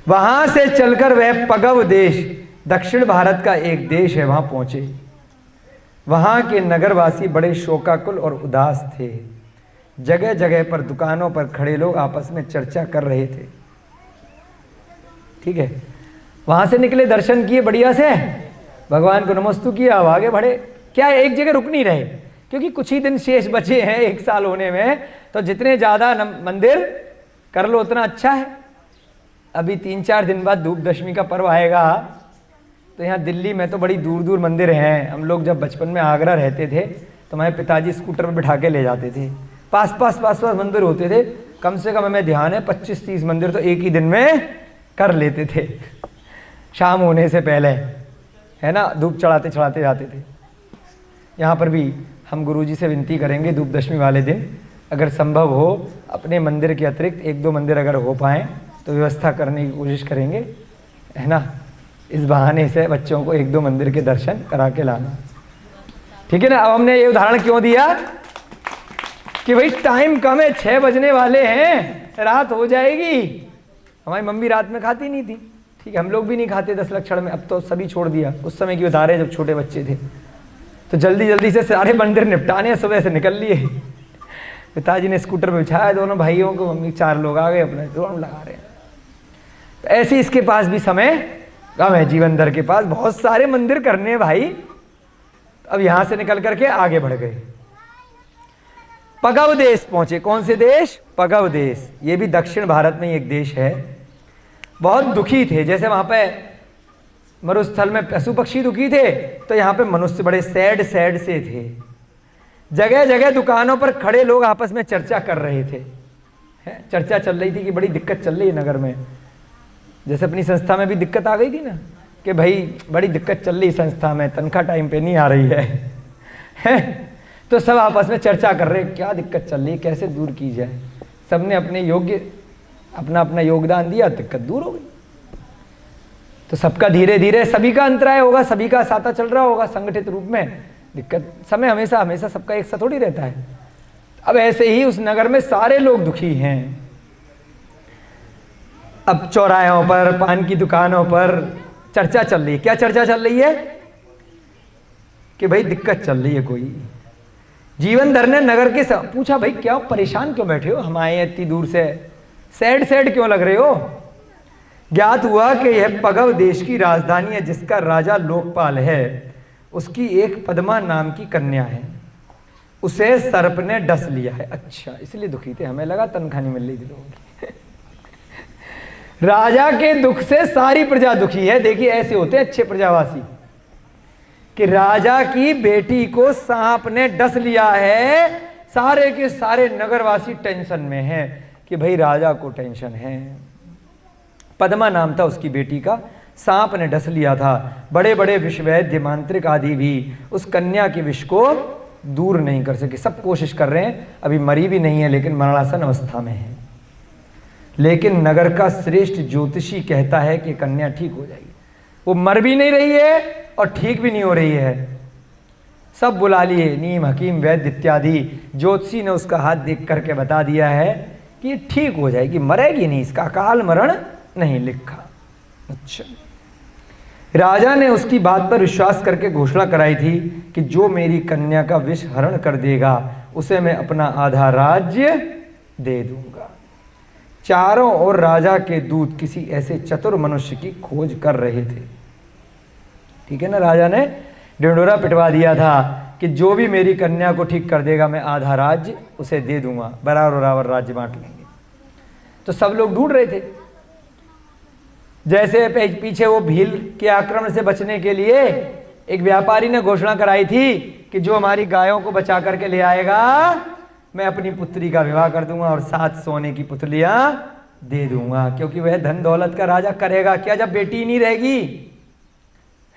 वहां से चलकर वह पगव देश, दक्षिण भारत का एक देश है, वहां पहुंचे। वहां के नगरवासी बड़े शोकाकुल और उदास थे। जगह जगह पर दुकानों पर खड़े लोग आपस में चर्चा कर रहे थे। ठीक है, वहां से निकले, दर्शन किए बढ़िया से, भगवान को नमस्तु किया, अब आगे बढ़े। क्या एक जगह रुक नहीं रहे, क्योंकि कुछ ही दिन शेष बचे हैं 1 साल होने में, तो जितने ज़्यादा मंदिर कर लो उतना अच्छा है। अभी 3-4 दिन बाद धूप दशमी का पर्व आएगा, तो यहाँ दिल्ली में तो बड़ी दूर दूर मंदिर हैं। हम लोग जब बचपन में आगरा रहते थे तो हमारे पिताजी स्कूटर पर बिठा के ले जाते थे। पास पास मंदिर होते थे, कम से कम हमें ध्यान है 25-30 मंदिर तो एक ही दिन में कर लेते थे, शाम होने से पहले, है ना, धूप चढ़ाते चढ़ाते जाते थे। यहाँ पर भी हम गुरुजी से विनती करेंगे धूप दशमी वाले दिन अगर संभव हो अपने मंदिर के अतिरिक्त 1-2 मंदिर अगर हो पाएँ तो व्यवस्था करने की कोशिश करेंगे, है ना। इस बहाने से बच्चों को 1-2 मंदिर के दर्शन करा के लाना, ठीक है ना। अब हमने ये उदाहरण क्यों दिया कि भाई टाइम कम है, 6 बजने वाले हैं, रात हो जाएगी। हमारी मम्मी रात में खाती नहीं थी, ठीक है, हम लोग भी नहीं खाते 10 लक्षण में, अब तो सभी छोड़ दिया। उस समय की बता रहे जब छोटे बच्चे थे, तो जल्दी जल्दी से सारे मंदिर निपटाने सुबह से निकल लिए। पिताजी ने स्कूटर पे बिछाया दोनों भाइयों को, मम्मी 4 लोग आ गए, अपने दोनों लगा रहे हैं। तो ऐसे इसके पास भी समय कम है, जीवनधर के पास बहुत सारे मंदिर करने हैं भाई। अब यहां से निकल करके आगे बढ़ गए, पगव देश पहुंचे। कौन से देश? पगव देश। ये भी दक्षिण भारत में एक देश है। बहुत दुखी थे, जैसे वहां पे मरुस्थल में पशु पक्षी दुखी थे, तो यहाँ पे मनुष्य बड़े सैड सैड से थे। जगह जगह दुकानों पर खड़े लोग आपस में चर्चा कर रहे थे, चर्चा चल रही थी कि बड़ी दिक्कत चल रही है नगर में। जैसे अपनी संस्था में भी दिक्कत आ गई थी ना कि भाई बड़ी दिक्कत चल रही संस्था में, तनख्वाह टाइम पे नहीं आ रही है, तो सब आपस में चर्चा कर रहे क्या दिक्कत चल रही है, कैसे दूर की जाए। सबने अपने योग्य अपना अपना योगदान दिया, दिक्कत दूर हो गई। तो सबका धीरे धीरे सभी का अंतराय होगा, सभी का साथा चल रहा होगा संगठित रूप में। दिक्कत समय हमेशा हमेशा सबका एक साथ थोड़ी रहता है। अब ऐसे ही उस नगर में सारे लोग दुखी हैं। अब चौराहों पर, पान की दुकानों पर चर्चा चल रही है। क्या चर्चा चल रही है कि भाई दिक्कत चल रही है कोई। जीवनधर ने नगर के पूछा, भाई क्या परेशान क्यों बैठे हो, हम आए इतनी दूर से, सैड सैड क्यों लग रहे हो। ज्ञात हुआ कि यह पगव देश की राजधानी है, जिसका राजा लोकपाल है। उसकी एक पद्मा नाम की कन्या है, उसे सर्प ने डस लिया है। अच्छा, इसलिए दुखी थे, हमें लगा तनख्वाह नहीं मिल रही थी लोगों की। राजा के दुख से सारी प्रजा दुखी है। देखिए ऐसे होते हैं अच्छे प्रजावासी कि राजा की बेटी को सांप ने डस लिया है, सारे के सारे नगरवासी टेंशन में हैं कि भाई राजा को टेंशन है। पद्मा नाम था उसकी बेटी का, सांप ने डस लिया था। बड़े बड़े विषवैद्य, मांत्रिक आदि भी उस कन्या के विष को दूर नहीं कर सके। सब कोशिश कर रहे हैं, अभी मरी भी नहीं है लेकिन मरणासन अवस्था में है। लेकिन नगर का श्रेष्ठ ज्योतिषी कहता है कि कन्या ठीक हो जाएगी। वो मर भी नहीं रही है और ठीक भी नहीं हो रही है। सब बुला लिए, नीम, हकीम, वैद्य इत्यादि। ज्योतिषी ने उसका हाथ देख करके बता दिया है कि ये ठीक हो जाएगी, मरेगी नहीं, इसका अकाल मरण नहीं लिखा। अच्छा, राजा ने उसकी बात पर विश्वास करके घोषणा कराई थी कि जो मेरी कन्या का विष हरण कर देगा उसे मैं अपना आधा राज्य दे दूंगा। चारों ओर राजा के दूत किसी ऐसे चतुर मनुष्य की खोज कर रहे थे। ठीक है ना, राजा ने ढिंढोरा पिटवा दिया था कि जो भी मेरी कन्या को ठीक कर देगा मैं आधा राज्य उसे दे दूंगा, बराबर बराबर राज्य बांट लेंगे। तो सब लोग ढूंढ रहे थे। जैसे पीछे वो भील के आक्रमण से बचने के लिए एक व्यापारी ने घोषणा कराई थी कि जो हमारी गायों को बचा करके ले आएगा मैं अपनी पुत्री का विवाह कर दूंगा और 7 सोने की पुतलियां दे दूंगा, क्योंकि वह धन दौलत का राजा करेगा क्या जब बेटी नहीं रहेगी,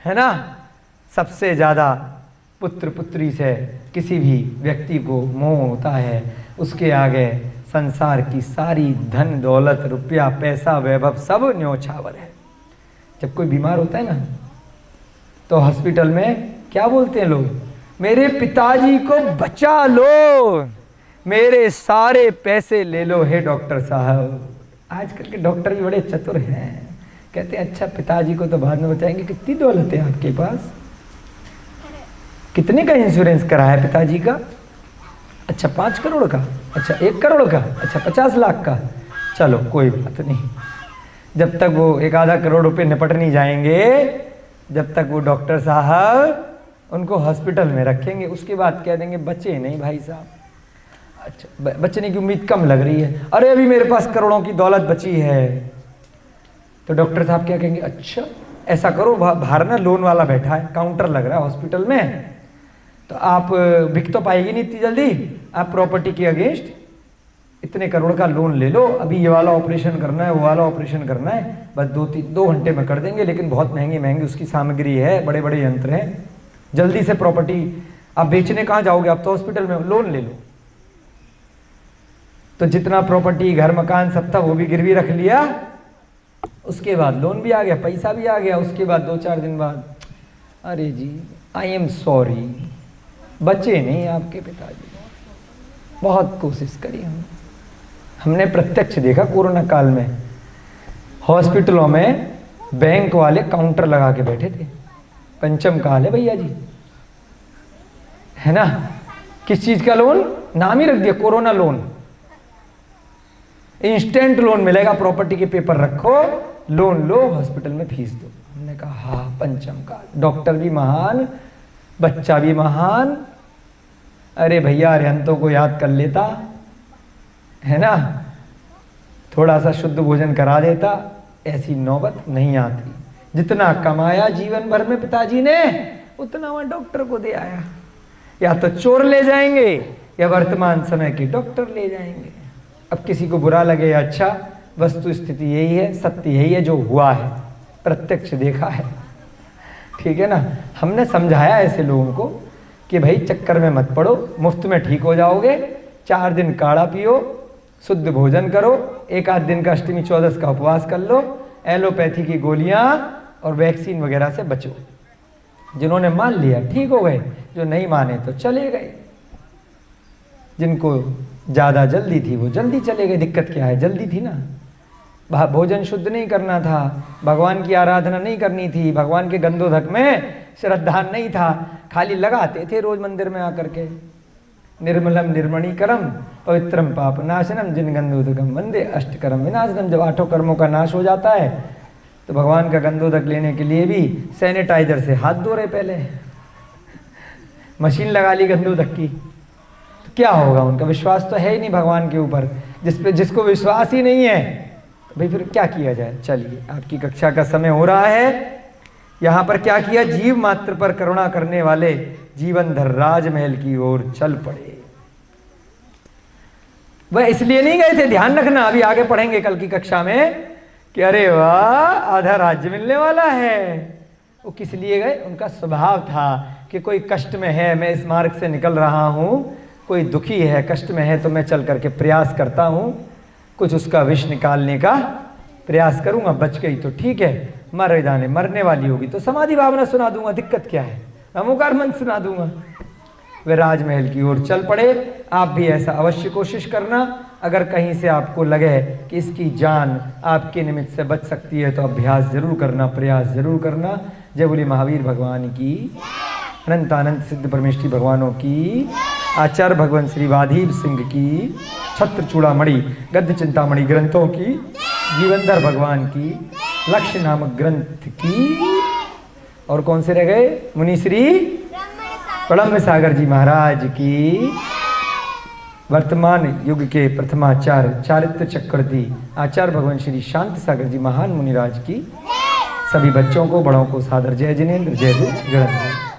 है ना। सबसे ज्यादा पुत्र पुत्री से किसी भी व्यक्ति को मोह होता है, उसके आगे संसार की सारी धन दौलत, रुपया, पैसा, वैभव सब न्योछावर है। जब कोई बीमार होता है ना तो हॉस्पिटल में क्या बोलते हैं लोग, मेरे पिताजी को बचा लो, मेरे सारे पैसे ले लो हे डॉक्टर साहब। आजकल के डॉक्टर भी बड़े चतुर हैं, कहते हैं अच्छा पिताजी को तो बाद में बताएंगे, कितनी दौलत है आपके पास, कितने का इंश्योरेंस करा है पिताजी का, अच्छा 5 करोड़ का, अच्छा 1 करोड़ का, अच्छा 50 लाख का, चलो कोई बात नहीं। जब तक वो 1-आधा करोड़ रुपए निपट नहीं जाएंगे, जब तक वो डॉक्टर साहब उनको हॉस्पिटल में रखेंगे, उसके बाद कह देंगे बचे नहीं भाई साहब, अच्छा बचने की उम्मीद कम लग रही है, अरे अभी मेरे पास करोड़ों की दौलत बची है। तो डॉक्टर साहब क्या कहेंगे, अच्छा ऐसा करो, बाहर ना लोन वाला बैठा है, काउंटर लग रहा है हॉस्पिटल में, तो आप बिक तो पाएगी नहीं इतनी जल्दी, आप प्रॉपर्टी के अगेंस्ट इतने करोड़ का लोन ले लो, अभी ये वाला ऑपरेशन करना है, वो वाला ऑपरेशन करना है, बस 2 घंटे में कर देंगे, लेकिन बहुत महंगी महंगी उसकी सामग्री है, बड़े बड़े यंत्र हैं, जल्दी से प्रॉपर्टी आप बेचने कहाँ जाओगे, आप तो हॉस्पिटल में, लोन ले लो। तो जितना प्रॉपर्टी, घर मकान सब था वो भी गिरवी रख लिया, उसके बाद लोन भी आ गया, पैसा भी आ गया, उसके बाद 2-4 दिन बाद अरे जी आई एम सॉरी, बचे नहीं आपके पिताजी, बहुत कोशिश करी हमने प्रत्यक्ष देखा कोरोना काल में हॉस्पिटलों में बैंक वाले काउंटर लगा के बैठे थे, पंचम काल है भैया जी, है ना। किस चीज का लोन, नाम ही रख दिया कोरोना लोन, इंस्टेंट लोन मिलेगा, प्रॉपर्टी के पेपर रखो, लोन लो, हॉस्पिटल में फीस दो। हमने कहा हाँ पंचम काल, डॉक्टर भी महान, बच्चा भी महान, अरे भैया अरिहंतों को याद कर लेता, है ना, थोड़ा सा शुद्ध भोजन करा देता, ऐसी नौबत नहीं आती। जितना कमाया जीवन भर में पिताजी ने उतना वह डॉक्टर को दे आया। या तो चोर ले जाएंगे या वर्तमान समय के डॉक्टर ले जाएंगे। अब किसी को बुरा लगे या अच्छा, वस्तु स्थिति यही है, सत्य यही है जो हुआ है, प्रत्यक्ष देखा है। ठीक है ना। हमने समझाया ऐसे लोगों को कि भाई चक्कर में मत पड़ो, मुफ्त में ठीक हो जाओगे। 4 दिन काढ़ा पियो, शुद्ध भोजन करो, 1 आध दिन का अष्टमी चौदस का उपवास कर लो, एलोपैथी की गोलियां और वैक्सीन वगैरह से बचो। जिन्होंने मान लिया ठीक हो गए, जो नहीं माने तो चले गए। जिनको ज़्यादा जल्दी थी वो जल्दी चले गए। दिक्कत क्या है, जल्दी थी ना। भोजन शुद्ध नहीं करना था, भगवान की आराधना नहीं करनी थी, भगवान के गंधोदक में श्रद्धा नहीं था, खाली लगाते थे रोज मंदिर में आकर के। निर्मलम निर्मणीकरम पवित्रम पाप नाशनम जिन गंधोदकम वंदे अष्टकरम विनाशनम। जब 8 कर्मों का नाश हो जाता है तो भगवान का गंधोदक लेने के लिए भी सैनिटाइजर से हाथ धो रहे, पहले मशीन लगा ली गंधोदक की। तो क्या होगा, उनका विश्वास तो है ही नहीं भगवान के ऊपर। जिसको विश्वास ही नहीं है भाई फिर क्या किया जाए। चलिए, आपकी कक्षा का समय हो रहा है। यहाँ पर क्या किया, जीव मात्र पर करुणा करने वाले जीवनधर राजमहल की ओर चल पड़े। वह इसलिए नहीं गए थे, ध्यान रखना, अभी आगे पढ़ेंगे कल की कक्षा में कि अरे वाह आधा राज्य मिलने वाला है। वो किस लिए गए, उनका स्वभाव था कि कोई कष्ट में है, मैं इस मार्ग से निकल रहा हूँ, कोई दुखी है, कष्ट में है, तो मैं चल करके प्रयास करता हूँ, कुछ उसका विष निकालने का प्रयास करूंगा। बच गई तो ठीक है, मर जाने मरने वाली होगी तो समाधि भावना सुना दूंगा, दिक्कत क्या है, नमोकार मंत्र सुना दूंगा। वे राजमहल की ओर चल पड़े। आप भी ऐसा अवश्य कोशिश करना। अगर कहीं से आपको लगे कि इसकी जान आपके निमित्त से बच सकती है तो अभ्यास जरूर करना, प्रयास जरूर करना। जय बोले महावीर भगवान की, अनंत अनंत सिद्ध परमेश्वरी भगवानों की, आचार्य भगवान श्री वाधीव सिंह की, छत्र चूड़ामणि गद्य चिंतामणि ग्रंथों की, जीवनधर भगवान की, लक्ष्य नामक ग्रंथ की, और कौन से रह गए, मुनिश्री ब्रह्म सागर जी महाराज की, वर्तमान युग के प्रथमाचार्य चारित्र चक्रवर्ती आचार्य भगवान श्री शांत सागर जी महान मुनिराज की। सभी बच्चों को, बड़ों को सादर जय जिनेन्द्र, जय गुरु, जय